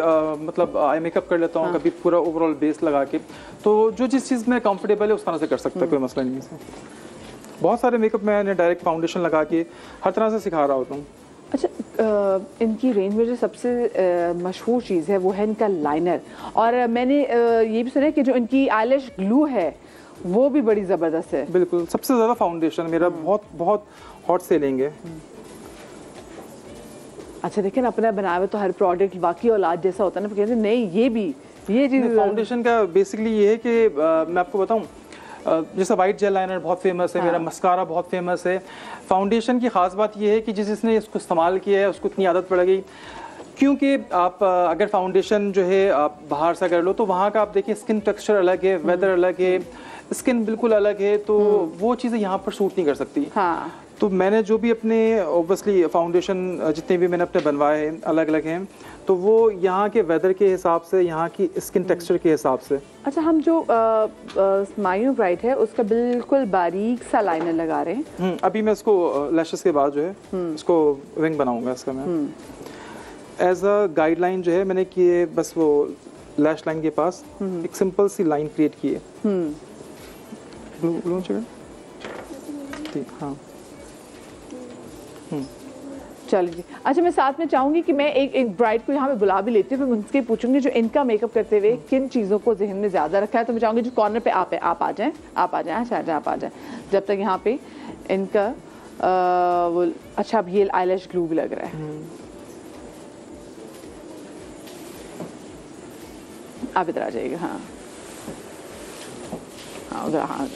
मतलब आई मेकअप कर लेता हूँ, कभी पूरा ओवरऑल बेस लगा के, तो जो जिस चीज़ में कंफर्टेबल है उस तरह से कर सकता है, कोई मसला नहीं है। बहुत सारे मेकअप मैंने डायरेक्ट फाउंडेशन लगा के हर तरह से सिखा रहा होता हूँ। अच्छा, इनकी रेंज में जो सबसे मशहूर चीज़ है वो है इनका लाइनर, और मैंने ये भी सुना है कि जो इनकी आईलैश ग्लू है वो भी बड़ी ज़बरदस्त है। बिल्कुल, सबसे ज़्यादा फाउंडेशन मेरा बहुत बहुत हॉट सेलिंग है। अच्छा, लेकिन अपना बनाया हुआ तो हर प्रोडक्ट वाकई औलाद जैसा होता है ना, कहते हैं नहीं ये चीज़। फाउंडेशन का बेसिकली ये है कि मैं आपको बताऊँ, जैसे वाइट जेल लाइनर बहुत फेमस है, मेरा मस्कारा बहुत फेमस है। फाउंडेशन की ख़ास बात ये है कि जिसने इसको इस्तेमाल किया है उसको इतनी आदत पड़ गई, क्योंकि आप अगर फाउंडेशन जो है आप बाहर से कर लो तो वहाँ का आप देखिए स्किन टेक्सचर अलग है, वेदर अलग है, स्किन बिल्कुल अलग है, तो वो चीज़ें यहाँ पर सूट नहीं कर सकती। हाँ। तो मैंने जो भी अपने ओबियसली फाउंडेशन जितने भी मैंने अपने बनवाए हैं अलग अलग हैं, तो वो यहाँ के वेदर के हिसाब से, यहाँ की स्किन टेक्सचर के हिसाब से। अच्छा, हम जो स्माइल ब्राइट है उसका बिल्कुल बारीक सा लाइनर लगा रहे हैं। अभी मैं इसको लैशेस के बाद जो है इसको विंग बनाऊंगा इसका मैं। एज अ गाइडलाइन जो है मैंने किए, बस वो लैश लाइन के पास एक सिंपल सी लाइन क्रिएट की है। हाँ, चलिए। अच्छा, मैं साथ में चाहूंगी कि मैं एक ब्राइड को यहाँ पे बुला भी लेती हूँ, फिर उनसे पूछूंगी जो इनका मेकअप करते हुए किन चीज़ों को जहन में ज़्यादा रखा है। तो मैं चाहूंगी जो कॉर्नर पे आप आ जाएं। अच्छा, आप आ जाएं जब तक यहाँ पे इनका वो। अच्छा, अब ये आईलैश ग्लू भी लग रहा है। आप इधर आ जाइएगा। हाँ उधर। हाँ,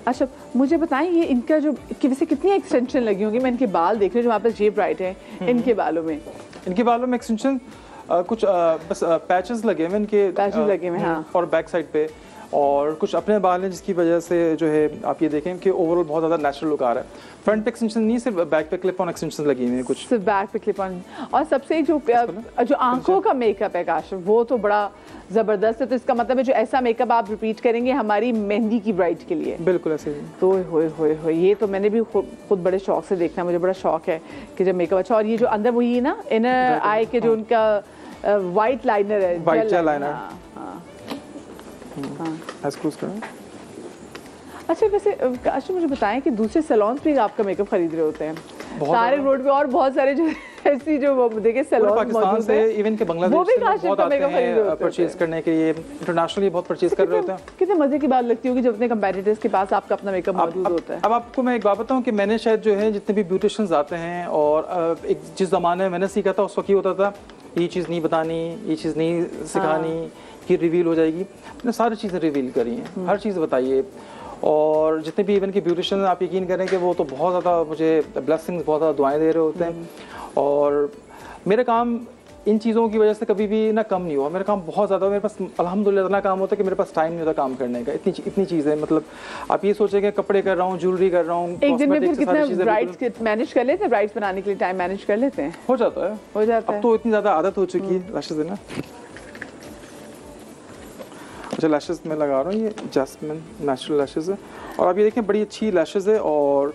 अच्छा, मुझे बताएं ये इनका जो वैसे कितनी एक्सटेंशन लगी होंगी? मैं इनके बाल देख रही हूँ जो वहाँ पर जे ब्राइट है, इनके बालों में एक्सटेंशन कुछ बस पैचेस लगे हुए इनके, लगे हुए। हाँ, और बैक साइड पे, और कुछ अपने बाल हैं जिसकी वजह से जो है आप ये देखें कि ओवरऑल बहुत ज़्यादा नेचुरल लुक आ रहा है। फ्रंट पे एक्सटेंशन नहीं, सिर्फ बैक पे क्लिप ऑन एक्सटेंशन लगी हुई हैं कुछ, सिर्फ बैक पे क्लिप ऑन। और सबसे जो आंखों का मेकअप है काशिफ, वो तो बड़ा ज़बरदस्त है। तो इसका मतलब है जो ऐसा मेकअप आप रिपीट करेंगे हमारी मेहंदी की ब्राइड के लिए। बिल्कुल ऐसे ही। तो होए ये तो मैंने भी खुद बड़े शौक से देखना, मुझे बड़ा शौक है कि जब मेकअप अच्छा। और ये जो अंदर वही है ना इनर आई के जो उनका वाइट लाइनर है, वाइट जेल लाइनर। अच्छा, वैसे काशिफ मुझे बताएं कि दूसरे सैलून पे आपका मेकअप खरीद रहे होते हैं सारे रोड पे, और बहुत सारे जो ऐसी जो देखिए सैलून मौजूद है, इवन के बांग्लादेश से बहुत आते हैं परचेज करने के लिए, इंटरनेशनली बहुत परचेज कर रहे होते हैं। कितने मजे की बात लगती होगी जब अपने कंपेटिटर्स के पास आपका अपना मेकअप मौजूद होता है। अब आपको मैं एक बात बताऊं कि मैंने शायद जो है जितने भी ब्यूटिशियंस आते हैं, और एक जिस ज़माने में मैंने सीखा था उस वक्त ये होता था ये चीज़ नहीं बतानी, ये चीज़ नहीं सिखानी, कि रिवील हो जाएगी। मैंने सारी चीज़ें रिवील करी हैं, हर चीज़ बताइए। और जितने भी इवन के ब्यूटिशियन आप यकीन करें कि वो तो बहुत ज़्यादा मुझे ब्लेसिंग्स, बहुत ज़्यादा दुआएं दे रहे होते हैं। और मेरा काम इन चीज़ों की वजह से कभी भी ना कम नहीं हुआ। मेरा काम बहुत ज़्यादा, मेरे पास अल्हम्दुलिल्लाह इतना काम होता है कि मेरे पास टाइम नहीं होता काम करने का। इतनी चीज़ें, मतलब आप ये सोचें कि कपड़े कर रहा हूँ, ज्वेलरी कर रहा हूँ, एक दिन में फिर कितना ब्राइड्स मैनेज कर लेते हैं? ब्राइड्स बनाने के लिए टाइम मैनेज कर लेते हैं? हो जाता है। अब तो इतनी ज़्यादा आदत हो चुकी है लैशेस है ना। अच्छा, लैशेस मैं लगा रहा हूँ, ये जैस्मिन नेचुरल लैशेस है, और आप ये देखें बड़ी अच्छी लैशेस है, और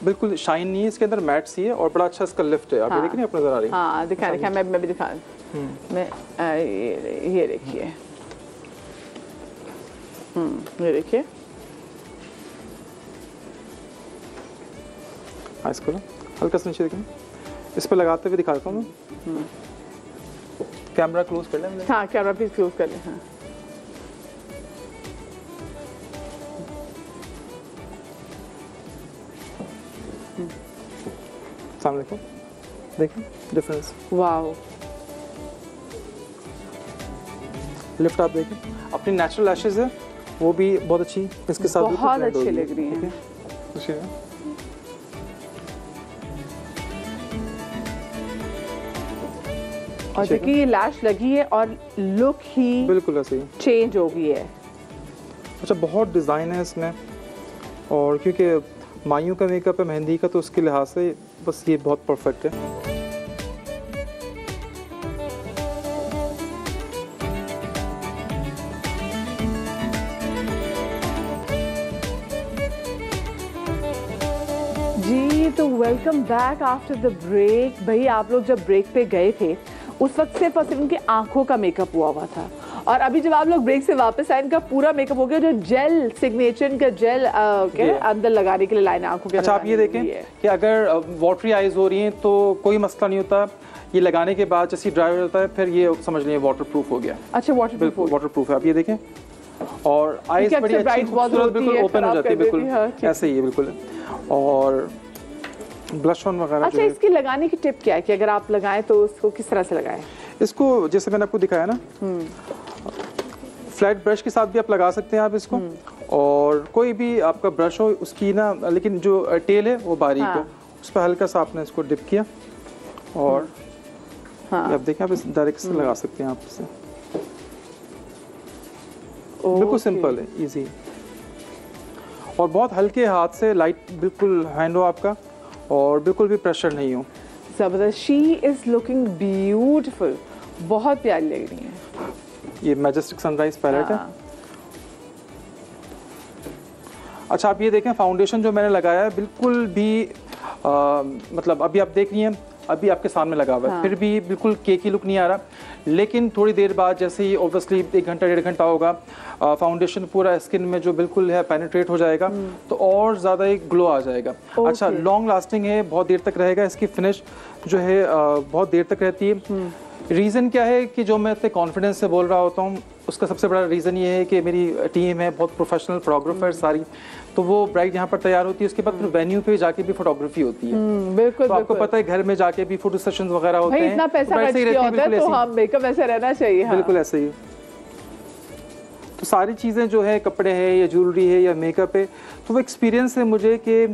बिल्कुल शाइन नहीं है, इसके अंदर मैट सी है, और बड़ा अच्छा इसका लिफ्ट है। आप ये देखें अपने नजर आ रही है। हाँ, दिखा मैं भी दिखा। मैं ये देखिए, ये देखिए, इसको हल्का सा नीचे देखें, इस पर लगाते हुए दिखाता हूँ मैं। कैमरा क्लोज कर लें। हाँ, कैमरा प्लीज क्लोज कर लें। हाँ, सामने को देखें डिफरेंस। वाओ, लिफ्ट आप देखें, अपनी नेचुरल लैशेस है वो भी बहुत अच्छी, इसके साथ बहुत अच्छी लग रही है। और देखिए ये लैश लगी है और लुक ही बिल्कुल ऐसे ही चेंज हो गई है। अच्छा, बहुत डिज़ाइन है इसमें, और क्योंकि मायूं का मेकअप है, मेहंदी का, तो उसके लिहाज से बस ये बहुत परफेक्ट है। तो welcome back after the break. भाई आप लोग जब ब्रेक पे गए थे उस वक्त सिर्फ और सिर्फ उनकी आंखों का मेकअप हुआ था, और अभी जब आप लोग ब्रेक से वापस आए इनका पूरा मेकअप हो गया। जो जेल सिग्नेचर का जेल अंदर लगाने के लिए लाइन आंखों के। अच्छा आप ये देखें कि अगर वाटरी आइज हो रही हैं तो कोई मसला नहीं होता, ये लगाने के बाद जैसे ड्राई हो जाता है फिर ये समझ लीजिए वाटर प्रूफ हो गया। अच्छा वाटर प्रूफ है, आप ये देखें। और आइज बड़ी अच्छी खूबसूरत बिल्कुल ओपन हो जाती है, बिल्कुल ऐसे ही है बिल्कुल। और ब्लश ऑन वगैरह। अच्छा इसकी लगाने की टिप क्या है कि अगर आप लगाएं तो उसको किस तरह से लगाएं? इसको जैसे मैंने आपको दिखाया ना, फ्लैट ब्रश के साथ भी आप लगा सकते हैं आप इसको, और कोई भी आपका ब्रश हो उसकी ना, लेकिन जो टेल है वो बारीक हो, उस पर हल्का सा आपने इसको डिप किया और आप देखें आप इस डायरेक्ट से लगा सकते हैं आप इसे। बिल्कुल सिंपल है, इजी, और बहुत हल्के हाथ से लाइट बिल्कुल हैंड हो आपका, और बिल्कुल भी प्रेशर नहीं हो। जबरदस्त। शी इज लुकिंग ब्यूटीफुल, बहुत प्यारी लग रही है। ये मैजेस्टिक सनराइज पैलेट है। अच्छा आप ये देखें फाउंडेशन जो मैंने लगाया है बिल्कुल भी मतलब अभी आप देख रही हैं, अभी आपके सामने लगा हुआ है, फिर भी बिल्कुल केकी लुक नहीं आ रहा। लेकिन थोड़ी देर बाद जैसे ही ऑब्वियसली 1 घंटा 1.5 घंटा होगा, फाउंडेशन पूरा स्किन में जो बिल्कुल है पेनिट्रेट हो जाएगा, तो और ज़्यादा एक ग्लो आ जाएगा। अच्छा लॉन्ग लास्टिंग है, बहुत देर तक रहेगा, इसकी फिनिश जो है बहुत देर तक रहती है। रीज़न क्या है कि जो मैं इतने कॉन्फिडेंस से बोल रहा होता हूँ, उसका सबसे बड़ा रीज़न ये है कि मेरी टीम है बहुत प्रोफेशनल फोटोग्राफर सारी, तो वो ब्राइड यहाँ पर तैयार होती है, उसके बाद फिर वेन्यू पे जाके भी फोटोग्राफी होती है। बिल्कुल, तो आपको पता है घर में जाके भी फोटो सेशंस वगैरह होते हैं, इतना पैसा खर्च किया होता है तो हम मेकअप ऐसा रहना चाहिए। बिल्कुल ऐसे ही। तो सारी चीज़ें जो है, कपड़े हैं या ज्वेलरी है या मेकअप है, तो वो एक्सपीरियंस है मुझे कि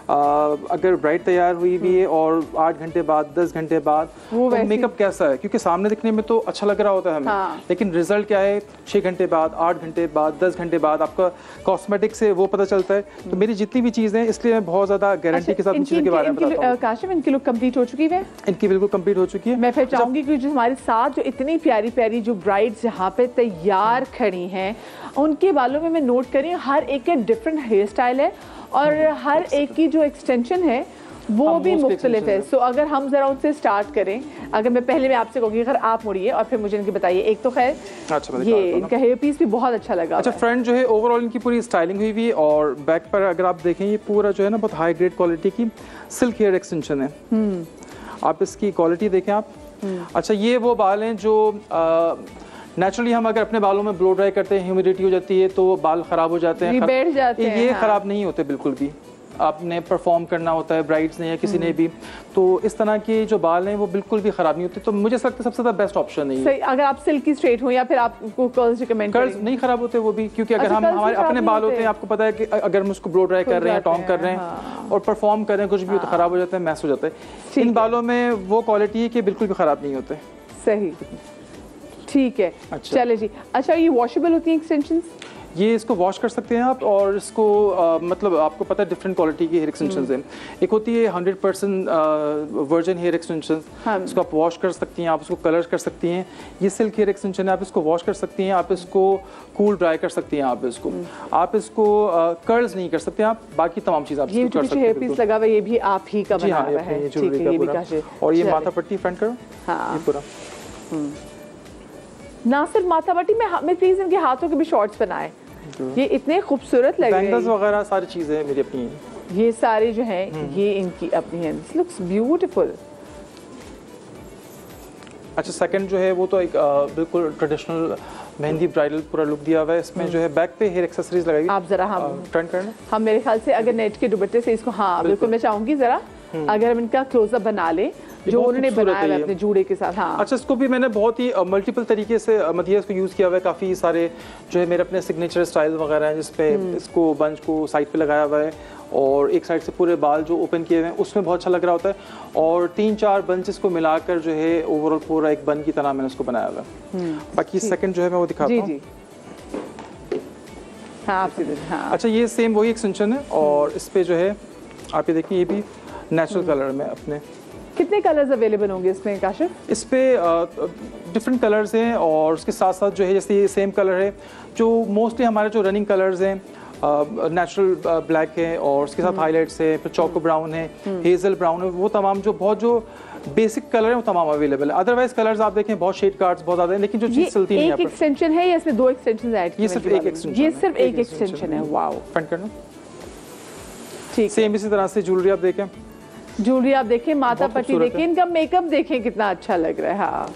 अगर ब्राइड तैयार हुई भी है और 8 घंटे बाद 10 घंटे बाद तो मेकअप कैसा है, क्योंकि सामने दिखने में तो अच्छा लग रहा होता है हमें, लेकिन रिजल्ट क्या है 6 घंटे बाद, 8 घंटे बाद, 10 घंटे बाद आपका कॉस्मेटिक से वो पता चलता है। तो मेरी जितनी भी चीज़ें, इसलिए मैं बहुत ज़्यादा गारंटी के साथ इन चीज़ों के बारे में बताता हूं। काशिफ इनकी लुक कंप्लीट हो चुकी है? इनकी बिल्कुल कंप्लीट हो चुकी है। मैं फिर चाहूंगी कि जो हमारे साथ जो इतनी प्यारी प्यारी जो ब्राइड्स यहाँ पे तैयार खड़ी हैं, उनके बालों में मैं नोट करी हर एक के डिफरेंट हेयर स्टाइल है, और हर एक की जो एक्सटेंशन है वो भी मुख्तलिफ है। सो अगर हम ज़रा उनसे स्टार्ट करें, अगर मैं पहले मैं आपसे कहूँगी अगर आप मुड़िए और फिर मुझे इनकी बताइए। एक तो खैर ये इनका हेयर पीस भी बहुत अच्छा लगा। अच्छा फ्रंट जो है ओवरऑल इनकी पूरी स्टाइलिंग हुई है, और बैक पर अगर आप देखें ये पूरा जो है ना बहुत हाई ग्रेड क्वालिटी की सिल्क हेयर एक्सटेंशन है। आप इसकी क्वालिटी देखें आप। अच्छा ये वो बाल हैं जो नेचुरली हम अगर अपने बालों में ब्लो ड्राई करते हैं, ह्यूमिडिटी हो जाती है तो बाल खराब हो जाते हैं, बैठ जाते हैं। ये खराब नहीं होते बिल्कुल भी। आपने परफॉर्म करना होता है ब्राइड्स ने या किसी ने भी, तो इस तरह के जो बाल हैं वो बिल्कुल भी खराब नहीं होते। तो मुझे लगता है सबसे ज़्यादा बेस्ट ऑप्शन है। सही, अगर आप सिल्की स्ट्रेट हो या फिर आपको कर्ल्स रिकमेंड करें। कर्ल्स नहीं खराब होते वो भी, क्योंकि अगर हम हमारे अपने बाल होते हैं, आपको पता है कि अगर हम उसको ब्लो ड्राई कर रहे हैं, टॉन्ग कर रहे हैं और परफॉर्म कर रहे हैं, कुछ भी हो तो खराब हो जाता है, मैस हो जाता है। इन बालों में वो क्वालिटी है कि बिल्कुल भी खराब नहीं होते। सही, ठीक है। अच्छा चले जी। अच्छा ये वॉशेबल होती हैं एक्सटेंशंस? ये इसको वॉश कर सकते हैं आप, और इसको मतलब आपको पता है डिफरेंट क्वालिटी की हेयर एक्सटेंशंस हैं। एक होती है 100% वर्जिन हेयर एक्सटेंशंस, इसको आप वॉश कर सकती हैं, आप इसको कलर कर सकती हैं। ये सिल्क हेयर एक्सटेंशन है, आप इसको वॉश कर सकती हैं, आप इसको कूल ड्राई कर सकती हैं, आप इसको कर्ल्स नहीं कर सकते आप, बाकी तमाम चीज़ आप कर सकते हैं। हेयर पीस लगा हुआ ये भी आप ही का बना हुआ है, और ये माथा पट्टी फ्रंट करो, ये पूरा ना सिर्फ माथा पट्टी में प्लीज इनके हाथों के भी शॉर्ट्स बनाए, ये इतने खूबसूरत लग रहे हैं। बैंगल्स वगैरह सारी चीजें मेरी अपनी हैं, ये सारे जो हैं ये इनकी अपनी हैं। This looks beautiful. अच्छा सेकंड जो है वो तो एक बिल्कुल ट्रेडिशनल मेहंदी ब्राइडल पूरा लुक दिया हुआ है। इसमें जो है बैक पे हेयर एक्सेसरीज लगाई। आप जरा हम टर्न करना, हम मेरे ख्याल से अगर नेट के दुपट्टे से इसको, हाँ बिल्कुल मैं चाहूंगी जरा अगर हम इनका क्लोजअप बना ले जो उन्होंने बनाया है अपने जूड़े के साथ। हाँ अच्छा इसको भी मैंने बहुत ही मल्टीपल तरीके से मटेरियल्स को यूज़ किया हुआ है। काफ़ी सारे जो है मेरे अपने सिग्नेचर स्टाइल वगैरह हैं, जिसपे इसको बंच को साइड पे लगाया हुआ है, और एक साइड से पूरे बाल जो ओपन किए हुए हैं उसमें बहुत अच्छा लग रहा होता है, और 3-4 बंचेस को मिलाकर जो है ओवरऑल पूरा एक बन की तरह मैंने उसको बनाया हुआ है। बाकी सेकंड जो है मैं वो दिखाता हूँ। अच्छा ये सेम वही एक्सटेंशन है, और इस पे जो है आप ये देखिए ये भी नेचुरल कलर में अपने। कितने कलर्स अवेलेबल होंगे इसमें काशिफ? इस पे डिफरेंट कलर्स हैं, और उसके साथ साथ जो है जैसे ये सेम कलर है, जो मोस्टली हमारे जो रनिंग कलर्स हैं नेचुरल ब्लैक है और उसके साथ हाईलाइट्स है, फिर चोको ब्राउन है, हेजल ब्राउन है, वो तमाम जो बेसिक कलर है वो तमाम अवेलेबल है। अदरवाइज कलर्स आप देखें बहुत शेड कार्ड्स बहुत ज्यादा है, लेकिन जो चीज चलती नहीं है। एक एक्सटेंशन है या इसमें दो एक्सटेंशन ऐड किए? ये सिर्फ एक एक्सटेंशन, ये सिर्फ एक एक्सटेंशन है। वाओ, फ्रंट करना ठीक। सेम इसी तरह से ज्वेलरी आप देखें, ज्वेलरी आप देखें, माथा पट्टी देखें, इनका मेकअप देखें कितना अच्छा लग रहा है। हाँ,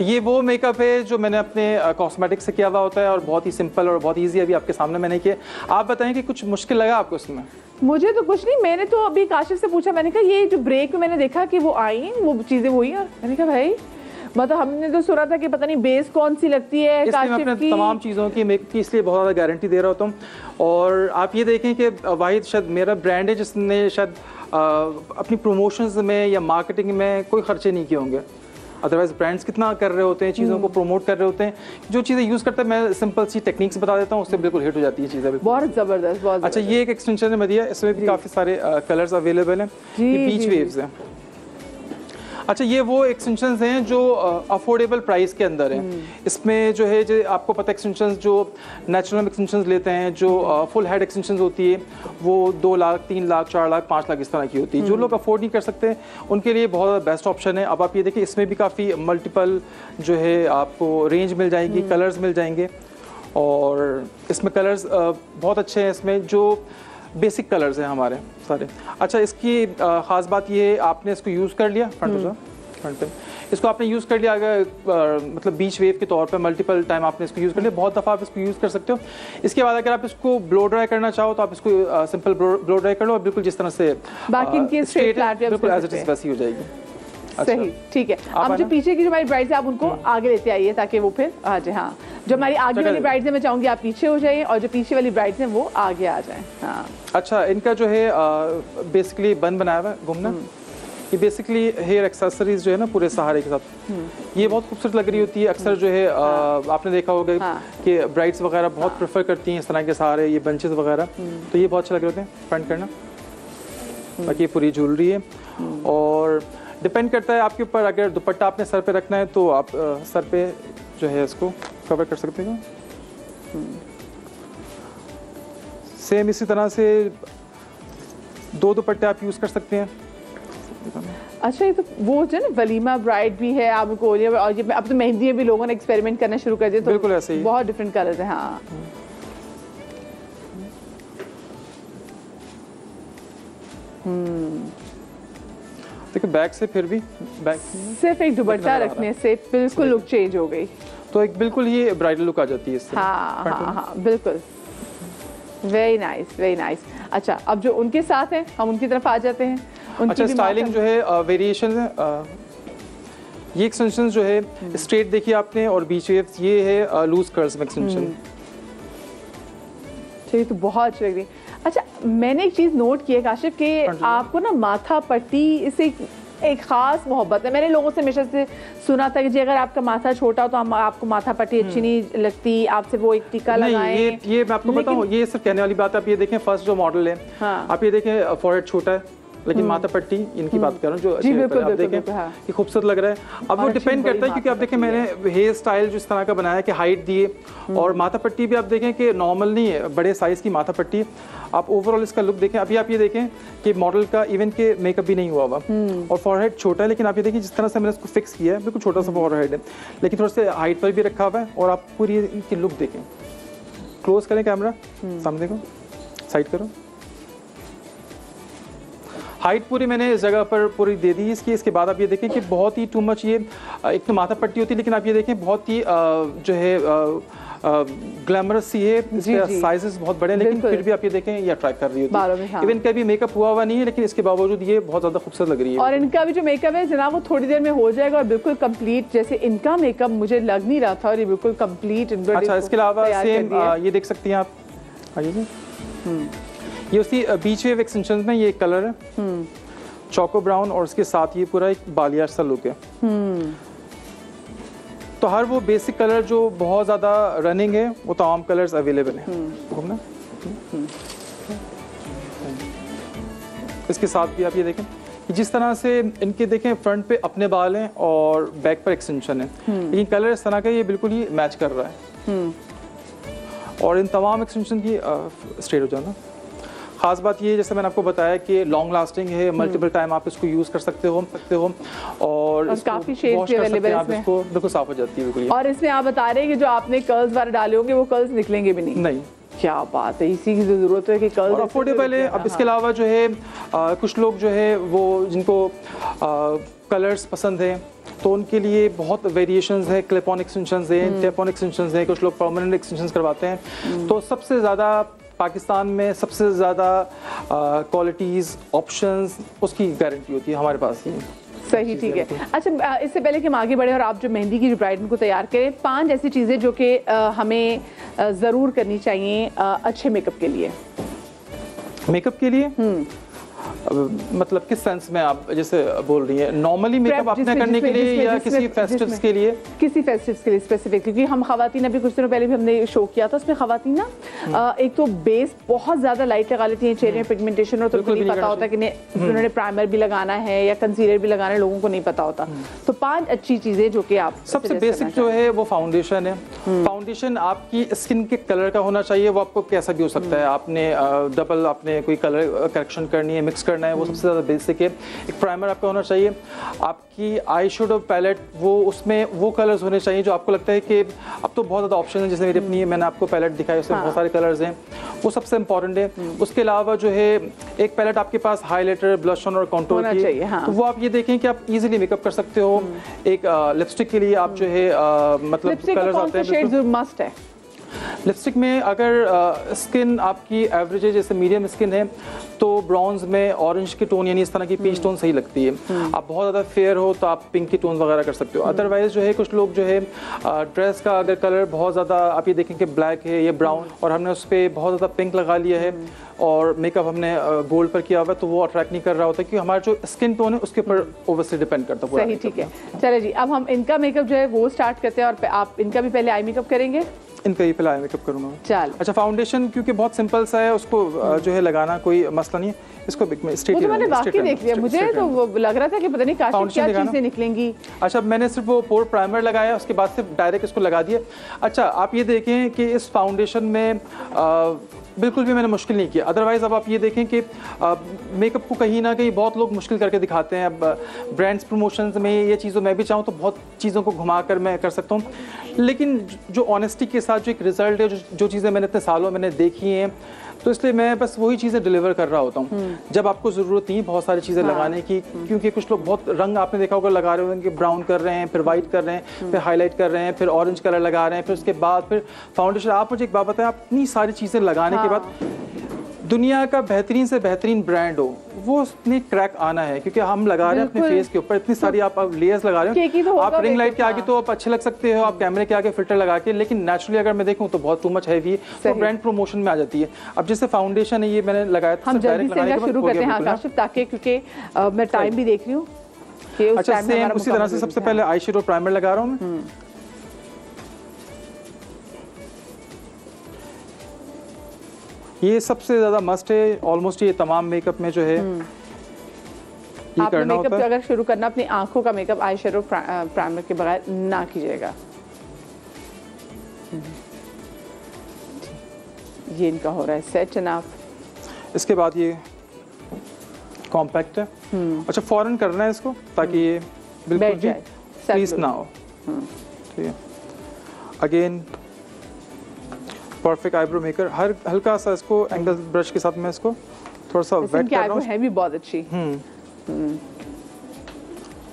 ये वो मेकअप है जो मैंने अपने कॉस्मेटिक से किया हुआ होता है और बहुत ही सिंपल और बहुत इजी अभी आपके सामने मैंने किया। आप बताएं कि कुछ मुश्किल लगा आपको इसमें? मुझे तो कुछ नहीं, मैंने तो अभी काशिफ से पूछा, मैंने कहा ये जो ब्रेक में मैंने देखा कि वो आई वो चीजें हुई, और मैंने कहा भाई मतलब हमने तो सुना था कि पता नहीं बेस कौन सी लगती है काशिफ की, तमाम चीज़ों की मेकअप की, इसलिए बहुत ज़्यादा गारंटी दे रहा होता हूँ। और आप ये देखें कि वाहिद शायद मेरा ब्रांड है जिसने शायद अपनी प्रमोशंस में या मार्केटिंग में कोई खर्चे नहीं किए होंगे। अदरवाइज ब्रांड्स कितना कर रहे होते हैं, चीज़ों को प्रमोट कर रहे होते हैं, जो चीज़ें यूज़ करते हैं मैं सिंपल सी टेक्निक्स बता देता हूँ, उससे बिल्कुल हिट हो जाती है चीज़ें। बहुत ज़बरदस्त, बहुत अच्छा। ये एक एक्सटेंशन है मदिया, इसमें भी काफ़ी सारे कलर्स अवेलेबल हैं। ये बीच वेव्स हैं। अच्छा, ये वो एक्सटेंशंस हैं जो अफोर्डेबल प्राइस के अंदर हैं। इसमें जो है जो आपको पता है एक्सटेंशंस जो नेचुरल एक्सटेंशंस लेते हैं, जो फुल हेड एक्सटेंशंस होती है वो 2 लाख, 3 लाख, 4 लाख, 5 लाख इस तरह की होती है। जो लोग अफोर्ड नहीं कर सकते उनके लिए बहुत बेस्ट ऑप्शन है। अब आप ये देखिए, इसमें भी काफ़ी मल्टीपल जो है आपको रेंज मिल जाएगी, कलर्स मिल जाएंगे, और इसमें कलर्स बहुत अच्छे हैं। इसमें जो बेसिक कलर्स हैं हमारे सारे। अच्छा, इसकी ख़ास बात ये है, आपने इसको यूज़ कर लिया, फ्रंट पे इसको आपने यूज़ कर लिया, अगर मतलब बीच वेव के तौर पे मल्टीपल टाइम आपने इसको यूज़ कर लिया, बहुत दफ़ा आप इसको यूज़ कर सकते हो। इसके बाद अगर आप इसको ब्लो ड्राई करना चाहो तो आप इसको सिंपल ब्लो ड्राई कर लो, और बिल्कुल जिस तरह से बाकी इनके स्ट्रेट बिल्कुल एज इट इज वैसी हो जाएगी। सही, ठीक है। अब जो पीछे की जो हमारी ब्राइड्स है आप उनको आगे लेते आइए ताकि वो फिर आ जाए। हाँ, जो हमारी आगे वाली ब्राइड्स है मैं चाहूंगी आप पीछे हो जाइए, और जो पीछे वाली ब्राइड्स हैं वो आगे आ जाएं। हाँ, अच्छा, इनका जो है बेसिकली बन बनाया हुआ है घूमना, ये बेसिकली हेयर एक्सेसरीज जो है ना पूरे सहारे के साथ, ये बहुत खूबसूरत लग रही होती है। अक्सर जो है आपने देखा होगा कि ब्राइड्स वगैरह बहुत प्रेफर करती हैं इस तरह के सहारे, ये बंचेस वगैरह, तो ये बहुत अच्छे लग रहे होते हैं। फ्रंट करना, बाकी ये पूरी ज्वेलरी है, और डिपेंड करता है आपके ऊपर। अगर दुपट्टा आपने सर पे रखना है तो आप सर पे जो है इसको कवर कर सकते हो। सेम इसी तरह से 2 दुपट्टे आप यूज़ कर सकते हैं। अच्छा, ये तो वो जो ना वलीमा ब्राइड भी है आपको, और ये अब तो मेहंदी भी लोगों ने एक्सपेरिमेंट करना शुरू कर दिया, तो बिल्कुल ऐसे ही बहुत डिफरेंट कलर्स हैं। हाँ, देखिए बैक से फिर भी बैक सिर्फ एक दुपट्टा रखने से बिल्कुल लुक चेंज हो गई, तो एक बिल्कुल ही ब्राइडल लुक आ जाती है इससे। हाँ हाँ हाँ, बिल्कुल। Very nice, very nice. अच्छा, अब जो उनके साथ हैं हम उनकी तरफ आ जाते हैं। अच्छा, स्टाइलिंग जो है वेरिएशन है, ये एक्सटेंशन जो है स्ट्रेट देखिए आपने, और बीच वेव्स ये है लूज कर्ल्स में एक्सटेंशन। ये तो बहुत अच्छी लग रही है। अच्छा, मैंने एक चीज़ नोट की है काशिफ कि आपको ना माथा पट्टी से एक ख़ास मोहब्बत है। मैंने लोगों से हमेशा से सुना था कि जी अगर आपका माथा छोटा हो तो आपको माथा पट्टी अच्छी नहीं लगती, आपसे वो एक टीका लगाएं। ये मैं आपको बताऊं, ये सिर्फ कहने वाली बात है। आप ये देखें, फर्स्ट जो मॉडल है, हाँ, आप ये देखें फॉरहेड छोटा है, लेकिन माथा पट्टी इनकी बात कर रहा हूँ जो आप देखें कि खूबसूरत लग रहा है। अब वो डिपेंड करता है, क्योंकि आप देखें मैंने हेयर स्टाइल जो इस तरह का बनाया कि हाइट दिए, और माथा पट्टी भी आप देखें कि नॉर्मल नहीं है, बड़े साइज की माथा पट्टी। आप ओवरऑल इसका लुक देखें। अभी आप ये देखें कि मॉडल का इवन के मेकअप भी नहीं हुआ हुआ, और फॉरहेड छोटा है, लेकिन आप ये देखिए जिस तरह से मैंने इसको फिक्स किया है, बिल्कुल छोटा सा फॉरहेड है, लेकिन थोड़ा सा हाइट पर भी रखा हुआ है। और आप पूरी इनकी लुक देखें, क्लोज करें कैमरा, सामने को साइड करो, हाइट पूरी मैंने इस जगह पर पूरी दे दी इसकी। इसके बाद आप ये देखें कि बहुत ही टू मच, ये एक तो माथा पट्टी होती है, लेकिन आप ये देखें बहुत ही जो है ग्लैमरस सी है, इसके साइजेस बहुत बड़े हैं, लेकिन फिर भी आप ये देखें ये अट्रैक्ट कर रही होती है। हाँ। इवन कभी मेकअप हुआ हुआ नहीं है, लेकिन इसके बावजूद ये बहुत ज़्यादा खूबसूरत लग रही है। और इनका भी जो मेकअप है जनाब वो थोड़ी देर में हो जाएगा, और बिल्कुल कंप्लीट जैसे इनका मेकअप मुझे लग नहीं रहा था, और ये बिल्कुल कंप्लीट। अच्छा, इसके अलावा सेम ये देख सकती हैं आप, आइए, ये उसी बीच वेव एक्सटेंशन में ये कलर है चोको ब्राउन, और उसके साथ ये पूरा एक बालिया सा लुक है। तो हर वो बेसिक कलर जो बहुत ज़्यादा रनिंग है वो तमाम कलर्स अवेलेबल हैं। घूमना, इसके साथ भी आप ये देखें जिस तरह से इनके देखें फ्रंट पे अपने बाल हैं और बैक पर एक्सटेंशन है, लेकिन कलर इस तरह का ये बिल्कुल ही मैच कर रहा है। और इन तमाम एक्सटेंशन की स्ट्रेट हो जाना। ख़ास बात ये है, जैसे मैंने आपको बताया कि लॉन्ग लास्टिंग है, मल्टीपल टाइम आप इसको यूज़ कर सकते हो और काफ़ी शेड्स भी अवेलेबल है इसमें, इसको बिल्कुल साफ हो जाती है बिल्कुल। और इसमें आप बता रहे हैं कि जो आपने कर्ल्स वाले डाले होंगे वो कर्ल्स निकलेंगे भी नहीं। क्या बात है, इसी की जरूरत है कि कर्ल्स अफोर्डेबल है। अब इसके अलावा जो है कुछ लोग जो है वो जिनको कलर्स पसंद हैं तो उनके लिए बहुत वेरिएशंस है, क्लिप ऑन एक्सटेंशंस हैं, टेप ऑन एक्सटेंशंस हैं, कुछ लोग परमानेंट एक्सटेंशंस करवाते हैं। तो सबसे ज़्यादा पाकिस्तान में सबसे ज़्यादा क्वालिटीज़ ऑप्शंस उसकी गारंटी होती है हमारे पास ही। सही, ठीक है। अच्छा, इससे पहले कि हम आगे बढ़े और आप जो मेहंदी की जो ब्राइड को तैयार करें, 5 ऐसी चीज़ें जो कि हमें ज़रूर करनी चाहिए अच्छे मेकअप के लिए। मेकअप के लिए मतलब किस सेंस में आप जैसे बोल रही हैं? नॉर्मली मेकअप आपने करने के लिए या किसी फेस्टिव्स के लिए? किसी फेस्टिव्स के लिए स्पेसिफिक, क्योंकि हम खवातीन अभी कुछ दिनों पहले भी हमने शो किया था, उसमें खवातीन ना एक तो बेस बहुत ज़्यादा लाइट लगा लेती हैं चेहरे में, पिगमेंटेशन और तो नहीं पता होता कि उन्होंने प्राइमर भी लगाना है या कंसीलर भी लगाना है, लोगों को नहीं पता होता। तो 5 अच्छी चीज़ें जो कि आप सबसे बेसिक जो है वो फाउंडेशन है। फाउंडेशन आपकी स्किन के कलर का होना चाहिए, वो आपको कैसा भी हो सकता है। आपने डबल आपने कोई कलर करेक्शन करनी है, मिक्स करना है, वो सबसे ज़्यादा बेसिक है। एक प्राइमर आपका होना चाहिए। आपकी आई शेडो पैलेट वो उसमें वो कलर्स होने चाहिए जो आपको लगता है कि अब तो बहुत ज़्यादा ऑप्शन है, जैसे मेरी अपनी मैंने आपको पैलेट दिखाई उसमें बहुत सारे कलर्स हैं, वो सबसे इंपॉर्टेंट है। उसके अलावा जो है एक पैलेट आपके पास हाईलाइटर, ब्लश ऑन और कॉन्टूर की है, तो वो आप ये देखें कि आप इजीली मेकअप कर सकते हो। एक लिपस्टिक के लिए आप जो है मतलब कलर्स आते हैं मस्ट है। लिपस्टिक में अगर स्किन आपकी एवरेज है, जैसे मीडियम स्किन है, तो ब्राउन्स में ऑरेंज की टोन यानी इस तरह की पीच टोन सही लगती है। आप बहुत ज़्यादा फेयर हो तो आप पिंक की टोन वगैरह कर सकते हो। अदरवाइज जो है कुछ लोग जो है ड्रेस का अगर कलर बहुत ज़्यादा आप ये देखें कि ब्लैक है या ब्राउन और हमने उस पर बहुत ज़्यादा पिंक लगा लिया है और मेकअप हमने गोल्ड पर किया हुआ है, तो वो अट्रैक्ट नहीं कर रहा होता, क्योंकि हमारा जो स्किन टोन है उसके ऊपर ओवरली डिपेंड करता है। सही, ठीक है। चलिए जी, अब हम इनका मेकअप जो है वो स्टार्ट करते हैं और आप इनका भी पहले आई मेकअप करेंगे। इनका ही पहले आई मेकअप करूँगा। चल, अच्छा, फाउंडेशन क्योंकि बहुत सिंपल सा है, उसको जो है लगाना कोई मसला नहीं है। इसको स्ट्रेट ही मैंने बाकी देख लिया, मुझे तो वो लग रहा था कि पता नहीं काशिफ क्या चीजें निकलेंगी। अच्छा, मैंने सिर्फ वो पोर प्राइमर लगाया, उसके बाद सिर्फ डायरेक्ट इसको लगा दिया। अच्छा, आप ये देखें कि इस फाउंडेशन में बिल्कुल भी मैंने मुश्किल नहीं किया। अदरवाइज अब आप ये देखें कि मेकअप को कहीं ना कहीं बहुत लोग मुश्किल करके दिखाते हैं। अब ब्रांड्स प्रमोशंस में ये चीज़ों मैं भी चाहूँ तो बहुत चीज़ों को घुमा कर मैं कर सकता हूँ, लेकिन जो ऑनेस्टी के साथ जो एक रिजल्ट है, जो चीज़ें मैंने इतने सालों मैंने देखी हैं, तो इसलिए मैं बस वही चीज़ें डिलीवर कर रहा होता हूँ जब आपको ज़रूरत नहीं बहुत सारी चीज़ें लगाने की। क्योंकि कुछ लोग बहुत रंग आपने देखा होगा लगा रहे होंगे, ब्राउन कर रहे हैं, फिर वाइट कर रहे हैं, फिर हाईलाइट कर रहे हैं, फिर ऑरेंज कलर लगा रहे हैं, फिर उसके बाद फिर फाउंडेशन। आप मुझे एक बात बताएं, आप इतनी सारी चीज़ें लगाने के बाद दुनिया का बेहतरीन से बेहतरीन ब्रांड हो, वो उसने क्रैक आना है, क्योंकि हम लगा रहे हैं अपने फेस के ऊपर इतनी सारी आप लेयर्स लगा रहे हो। आप रिंग लाइट के आगे तो आप अच्छे लग सकते हो, आप कैमरे के आगे फिल्टर लगा के, लेकिन नेचुरली अगर मैं देखूं तो बहुत टू मच हैवी है, तो ब्रांड प्रमोशन में आ जाती है। अब जैसे फाउंडेशन है ये मैंने लगाया था, हम जल्दी से शुरू करते हैं काशिफ, ताकि क्योंकि मैं टाइम भी देख रही हूँ। अच्छा, सेम उसी तरह से सबसे पहले आई शेडो प्राइमर लगा रहा हूँ मैं। ये सबसे ज्यादा मस्ट है, ऑलमोस्ट ये तमाम मेकअप में जो है ये करना होता है। अगर शुरू करना अपनी आंखों का मेकअप आई शेडो प्राइमर के बगैर ना कीजिएगा। ये इनका हो रहा है सेट इनफ। इसके बाद ये कॉम्पैक्ट है। अच्छा, फौरन करना है इसको ताकि ये बिल्कुल भी क्रीज ना हो। ठीक है, अगेन परफेक्ट आईब्रो मेकर। हर हल्का सा इसको एंगल ब्रश के साथ मैं इसको थोड़ा सा वेट कर रहा हूँ। है भी बहुत अच्छी।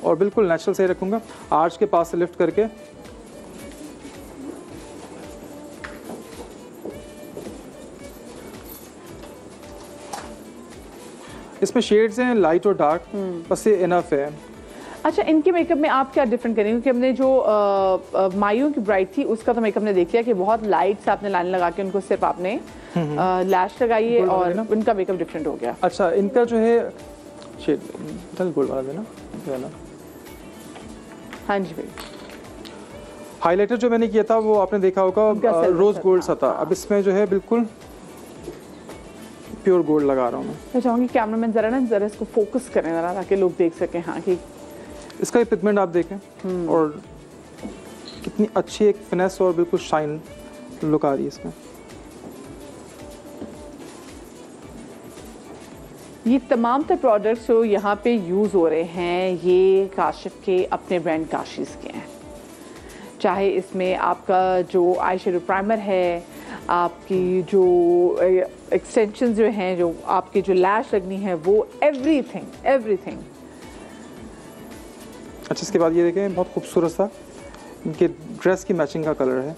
और बिल्कुल नेचुरल से रखूंगा, आर्च के पास से लिफ्ट करके। इसमें शेड्स हैं लाइट और डार्क, बस ये इनफ है। अच्छा, इनके मेकअप में आप क्या डिफरेंट करेंगे? क्योंकि हमने जो मायूं की ब्राइड थी उसका तो मेकअप ने देख लिया कि बहुत लाइट से आपने लाइन लगा के उनको सिर्फ आपने लैश लगाई है और उनका मेकअप डिफरेंट हो गया। अच्छा, इनका जो है शेड गोल्ड वाला देना। हाँ जी भाई। हाइलाइटर जो मैंने किया था वो आपने देखा होगा रोज गोल्ड सा था। अब इसमें जो है बिल्कुल प्योर गोल्ड लगा रहा हूँ मैं चाहूँगी कैमरामैन जरा इसको फोकस करें जरा, ताकि लोग देख सकें। हाँ, कि इसका ये पिगमेंट आप देखें और कितनी अच्छी एक फिनेस और बिल्कुल शाइन लुक आ रही है इसमें। ये तमाम तर प्रोडक्ट्स जो यहाँ पे यूज़ हो रहे हैं ये काशिफ के अपने ब्रांड काशीज़ के हैं। चाहे इसमें आपका जो आई शेडो प्राइमर है, आपकी जो एक्सटेंशन जो हैं, जो आपकी जो लैश लगनी है, वो एवरीथिंग। अच्छा, इसके बाद ये देखें बहुत खूबसूरत सा इनके ड्रेस की मैचिंग का कलर है।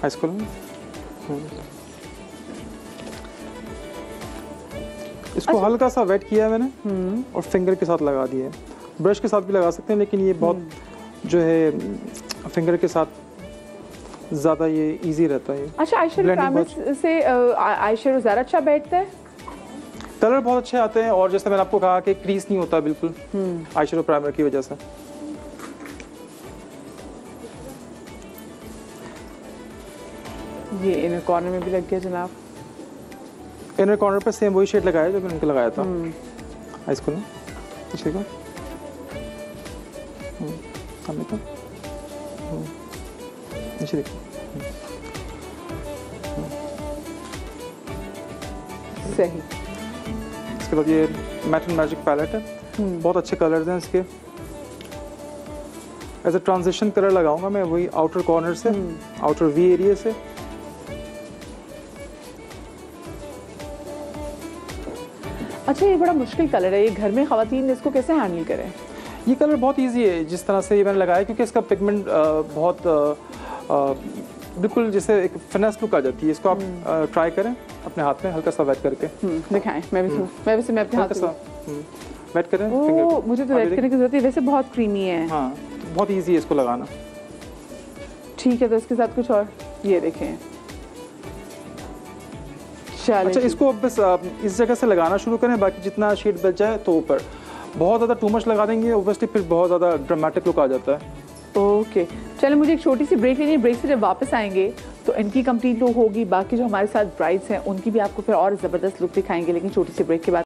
इसको इसको हल्का सा वेट किया है मैंने और फिंगर के साथ लगा दिया है। ब्रश के साथ भी लगा सकते हैं, लेकिन ये बहुत जो है फिंगर के साथ ज़्यादा ये इजी रहता है। अच्छा, आई शेडो प्राइमर से आई शेडो ज़्यादा अच्छा बैठता है, कलर बहुत अच्छे आते हैं और जैसे मैंने आपको कहा कि क्रीज नहीं होता बिल्कुल आई शेडो प्राइमर की वजह से। ये इनर कॉर्नर में भी लग गया जनाब। इनर कॉर्नर पे सेम वही शेड लगाया जो मैंने उनको लगाया था। इसको ना इसी को सामने का नीचे देखो। सही। इसके बाद ये मैट एंड मैजिक पैलेट है, बहुत अच्छे कलर्स हैं इसके। एज ए ट्रांजिशन कलर लगाऊंगा मैं वही आउटर कॉर्नर से, आउटर वी एरिया से। अच्छा, ये बड़ा मुश्किल कलर है, ये घर में ख़वातीन इसको कैसे हैंडल करें? ये कलर बहुत इजी है जिस तरह से ये मैंने लगाया, क्योंकि इसका पिगमेंट बहुत बिल्कुल जैसे एक फिनेस लुक आ जाती है। इसको आप ट्राई करें अपने हाथ में हल्का सा वेट करके। दिखाएं, मैं अपने हाथ से वेट करें। ओह, मुझे तो वेट करने की जरूरत है, वैसे बहुत क्रीमी है। हाँ, बहुत इजी है इसको लगाना। ठीक है, तो इसके साथ कुछ और ये देखें। अच्छा, इसको बस इस जगह से लगाना शुरू करें, बाकी जितना शेड बच जाए तो ऊपर। बहुत ज़्यादा टू मच लगा देंगे ओब्वियसली फिर बहुत ज़्यादा ड्रामेटिक लुक आ जाता है। ओके, चलो मुझे एक छोटी सी ब्रेक लेनी है। ब्रेक से जब वापस आएंगे तो इनकी कंप्लीट लुक होगी, बाकी जो हमारे साथ ब्राइड्स हैं उनकी भी आपको फिर और ज़बरदस्त लुक दिखाएंगे, लेकिन छोटी सी ब्रेक के बाद।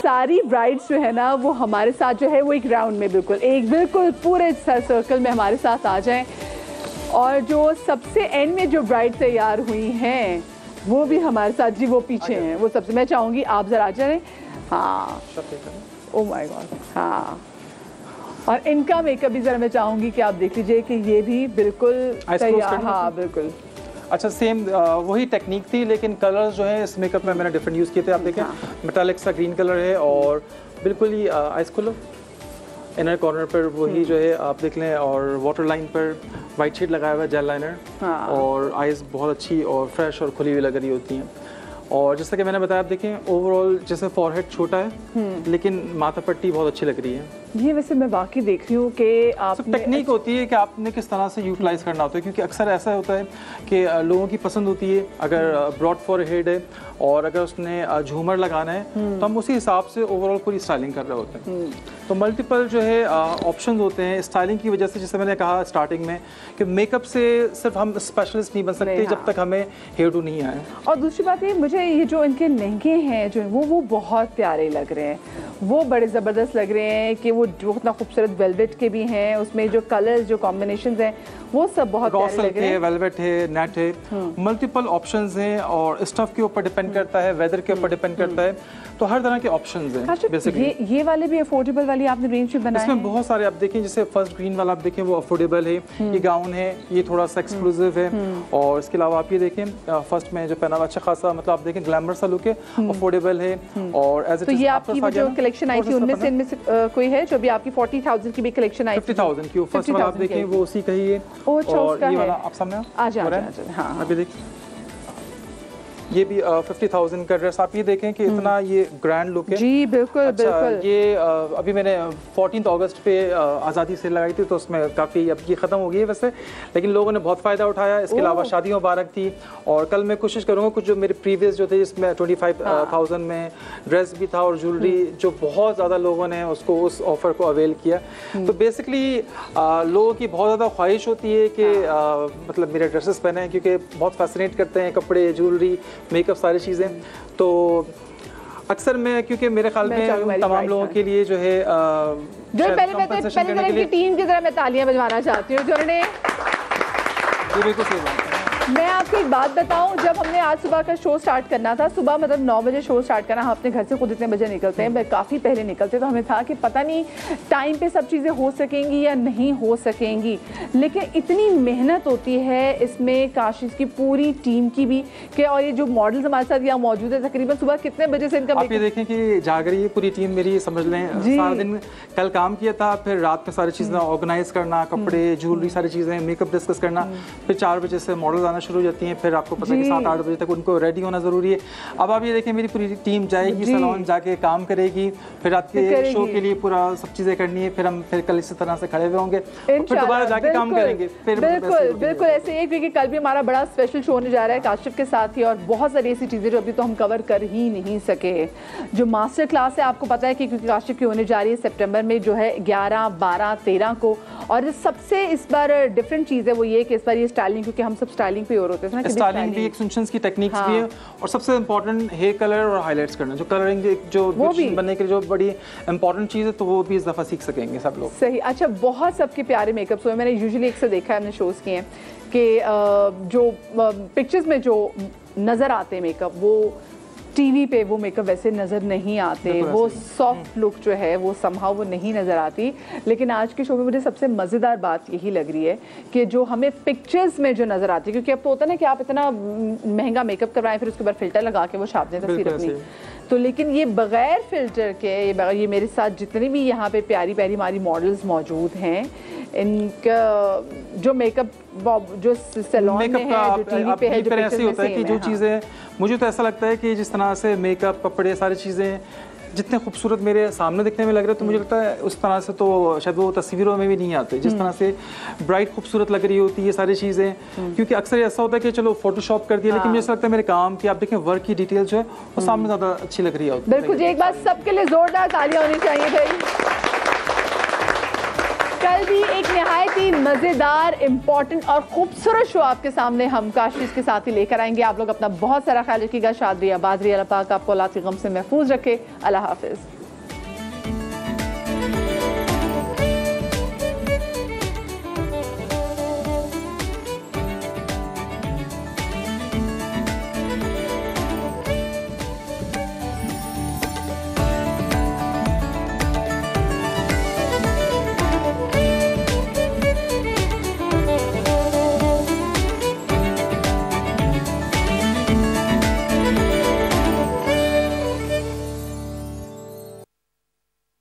सारी ब्राइड्स जो है ना वो हमारे साथ जो है वो एक राउंड में बिल्कुल पूरे सर्कल में हमारे साथ आ जाएं, और जो सबसे एंड में जो ब्राइड तैयार हुई हैं वो भी हमारे साथ, जी वो पीछे हैं, वो सबसे, मैं चाहूँगी आप जरा आ जाएं। हाँ, ओह माय गॉड, हाँ, और इनका मेकअप भी ज़रा मैं चाहूँगी कि आप देख लीजिए कि ये भी बिल्कुल तैयार, हाँ बिल्कुल। अच्छा, सेम वही टेक्निक थी, लेकिन कलर्स जो है इस मेकअप में मैंने डिफरेंट यूज़ किए थे। आप देखें, मेटालिक सा ग्रीन कलर है और बिल्कुल ही आइस खोलो, इनर कॉर्नर पर वही जो है आप देख लें, और वाटर लाइन पर वाइट शेड लगाया हुआ है, जेल लाइनर, और आइज़ बहुत अच्छी और फ्रेश और खुली हुई लग रही होती हैं। और जैसा कि मैंने बताया, आप देखें ओवरऑल जैसे फॉरहेड छोटा है लेकिन माथा पट्टी बहुत अच्छी लग रही है। ये वैसे मैं वाकई देख रही हूँ कि आप टेक्निक होती है कि आपने किस तरह से यूटिलाइज करना होता है, क्योंकि अक्सर ऐसा होता है कि लोगों की पसंद होती है, अगर ब्रॉड फॉरहेड है और अगर उसने झूमर लगाना है तो हम उसी हिसाब से ओवरऑल पूरी स्टाइलिंग कर रहे होते हैं। तो मल्टीपल जो है ऑप्शंस होते हैं स्टाइलिंग की वजह से। जैसे मैंने कहा स्टार्टिंग में कि मेकअप से सिर्फ हम स्पेशलिस्ट नहीं बन सकते जब तक हमें हेयर टू नहीं आए। और दूसरी बात ये, मुझे ये जो इनके लहंगे हैं जो वो बहुत प्यारे लग रहे हैं, वो बड़े ज़बरदस्त लग रहे हैं कि वो जो इतना खूबसूरत वेलवेट के भी हैं, उसमें जो कलर्स जो कॉम्बिनेशंस हैं वो सब बहुत प्यारे लग रहे हैं। वेलवेट है, नेट है, मल्टीपल ऑप्शंस हैं, और स्टफ के ऊपर डिपेंड करता है, वेदर के ऊपर डिपेंड करता है, तो हर तरह के ऑप्शंस हैं बेसिकली। ये वाले भी अफोर्डेबल वाली आपने रेंज में बनाए हैं? इसमें बहुत सारे आप देखें, जैसे फर्स्ट ग्रीन वाला आप देखें वो अफोर्डेबल है, ये गाउन है, ये थोड़ा सा एक्सक्लूसिव है, और इसके अलावा आप ये देखें फर्स्ट में जो पहना अच्छा खासा, मतलब आप देखें ग्लैमर सा लुक है, अफोर्डेबल है। और एज तो ये आपकी जो कलेक्शन आई थी उनमें से इनमें से कोई है जो भी आपकी 40,000 की भी कलेक्शन आई थी? 50,000 की फर्स्ट वाला आप देखें वो उसी का ही है। और ये वाला आप सामने आ जाए, हाँ अभी देखिए, ये भी 50,000 का ड्रेस। आप ये देखें कि इतना ये ग्रैंड लुक है। जी बिल्कुल बिल्कुल। ये अभी मैंने 14 अगस्त पे आज़ादी सेल लगाई थी, तो उसमें काफ़ी, अब ये ख़त्म हो गई है वैसे, लेकिन लोगों ने बहुत फ़ायदा उठाया। इसके अलावा शादी मुबारक थी, और कल मैं कोशिश करूँगा कुछ जो मेरे प्रीवियस जो थे जिसमें 25,000 में ड्रेस भी था और ज्वेलरी, जो बहुत ज़्यादा लोगों ने उसको उस ऑफ़र को अवेल किया। तो बेसिकली लोगों की बहुत ज़्यादा ख्वाहिश होती है कि मतलब मेरे ड्रेसेस पहने, क्योंकि बहुत फैसिनेट करते हैं कपड़े, ज्वेलरी, मेकअप, सारी चीज़ें। तो अक्सर मैं, क्योंकि मेरे ख्याल में तमाम लोगों के लिए जो है जो पहले की टीम की तरह मैं तालियां बजवाना चाहती हूँ जिन्होंने, बिल्कुल सही बात है। मैं आपको एक बात बताऊं, जब हमने आज सुबह का शो स्टार्ट करना था, सुबह मतलब 9 बजे शो स्टार्ट करना, हम अपने घर से खुद इतने बजे निकलते हैं, काफ़ी पहले निकलते, तो हमें था कि पता नहीं टाइम पे सब चीज़ें हो सकेंगी या नहीं हो सकेंगी, लेकिन इतनी मेहनत होती है इसमें काशिश की पूरी टीम की भी कि, और ये जो मॉडल्स हमारे साथ यहाँ मौजूद है, तकरीबन सुबह कितने बजे से इनका, आप ये देखें कि जाग रही है पूरी टीम मेरी, समझ लें सारा दिन कल काम किया था, फिर रात में सारी चीज़ें ऑर्गेनाइज करना, कपड़े, ज्वेलरी, सारी चीज़ें, मेकअप डिस्कस करना, फिर 4 बजे से मॉडल्स आना शुरू हो जाती हैं, फिर आपको पता है कि 7-8 बजे तक उनको रेडी होना ज़रूरी है। अब आप ये देखें मेरी पूरी टीम जाएगी सैलून, जाके काम करेगी, फिर रात के शो के लिए पूरा सब चीज़ें करनी है, फिर हम फिर कल इसी तरह से खड़े हुए होंगे, फिर दोबारा जाके काम करेंगे। फिर बिल्कुल ऐसे ही, क्योंकि कल भी हमारा बड़ा स्पेशल शो होने जा रहा है काशिफ के साथ ही, और बहुत सारी ऐसी चीज़ें जो अभी तो हम कवर कर ही नहीं सके। जो मास्टर क्लास है, आपको पता है कि क्योंकि काशिफ की होने जा रही है सितंबर में, जो है 11, 12, 13 को, और सबसे इस बार डिफरेंट चीज़ है वो ये कि इस बार ये स्टाइलिंग, क्योंकि हम सब स्टाइलिंग पे और होते हैं ना, स्टाइलिंग भी, एक्सटेंशंस की टेक्निक्स भी है, और सबसे इंपॉर्टेंट हेयर कलर और हाइलाइट्स करना, जो कलरिंग जो बनने के लिए जो बड़ी इंपॉर्टेंट चीज़ है, तो वो भी इस दफ़ा सीख सकेंगे सब लोग। सही। अच्छा, बहुत सबके प्यारे मेकअप्स हुए, मैंने यूजुअली एक से देखा है, हमने शोज़ किए हैं कि जो पिक्चर्स में जो नज़र आते हैं मेकअप, वो टीवी पे वो मेकअप वैसे नज़र नहीं आते, वो सॉफ्ट लुक जो है वो समहाउ वो नहीं नज़र आती। लेकिन आज के शो में मुझे सबसे मज़ेदार बात यही लग रही है कि जो हमें पिक्चर्स में जो नज़र आती है, क्योंकि अब तो होता है ना कि आप इतना महंगा मेकअप करवाएं, फिर उसके बाद फिल्टर लगा के वो छाप दें तस्वीर अपनी, तो लेकिन ये बगैर फिल्टर के, ये मेरे साथ जितनी भी यहाँ पे प्यारी प्यारी हमारी मॉडल्स मौजूद हैं, इनका जो मेकअप जो सैलून में है, जो टीवी पे है, जो ऐसे होता है कि जो चीज़ें, मुझे तो ऐसा लगता है कि जिस तरह से मेकअप, कपड़े, सारी चीज़ें जितने खूबसूरत मेरे सामने दिखने में लग रहे हैं, तो मुझे लगता है उस तरह से तो शायद वो तस्वीरों में भी नहीं आते, जिस तरह से ब्राइट खूबसूरत लग रही होती है सारी चीज़ें। क्योंकि अक्सर ऐसा होता है कि चलो फोटोशॉप कर दिया, लेकिन मुझे ऐसा लगता है मेरे काम की, आप देखें वर्क की डिटेल जो है वो सामने ज़्यादा अच्छी लग रही है। बिल्कुल जी, एक बार सबके लिए जोरदार तालियां होनी चाहिए भाई। कल भी एक निहायत ही मज़ेदार, इम्पॉर्टेंट और खूबसूरत शो आपके सामने हम काशिश के साथ ही लेकर आएंगे। आप लोग अपना बहुत सारा ख्याल रखिएगा। शाद रहिए, आबाद रहिए। अल्लाह पाक आपको औलाद के गम से महफूज रखे। अल्लाह हाफिज़।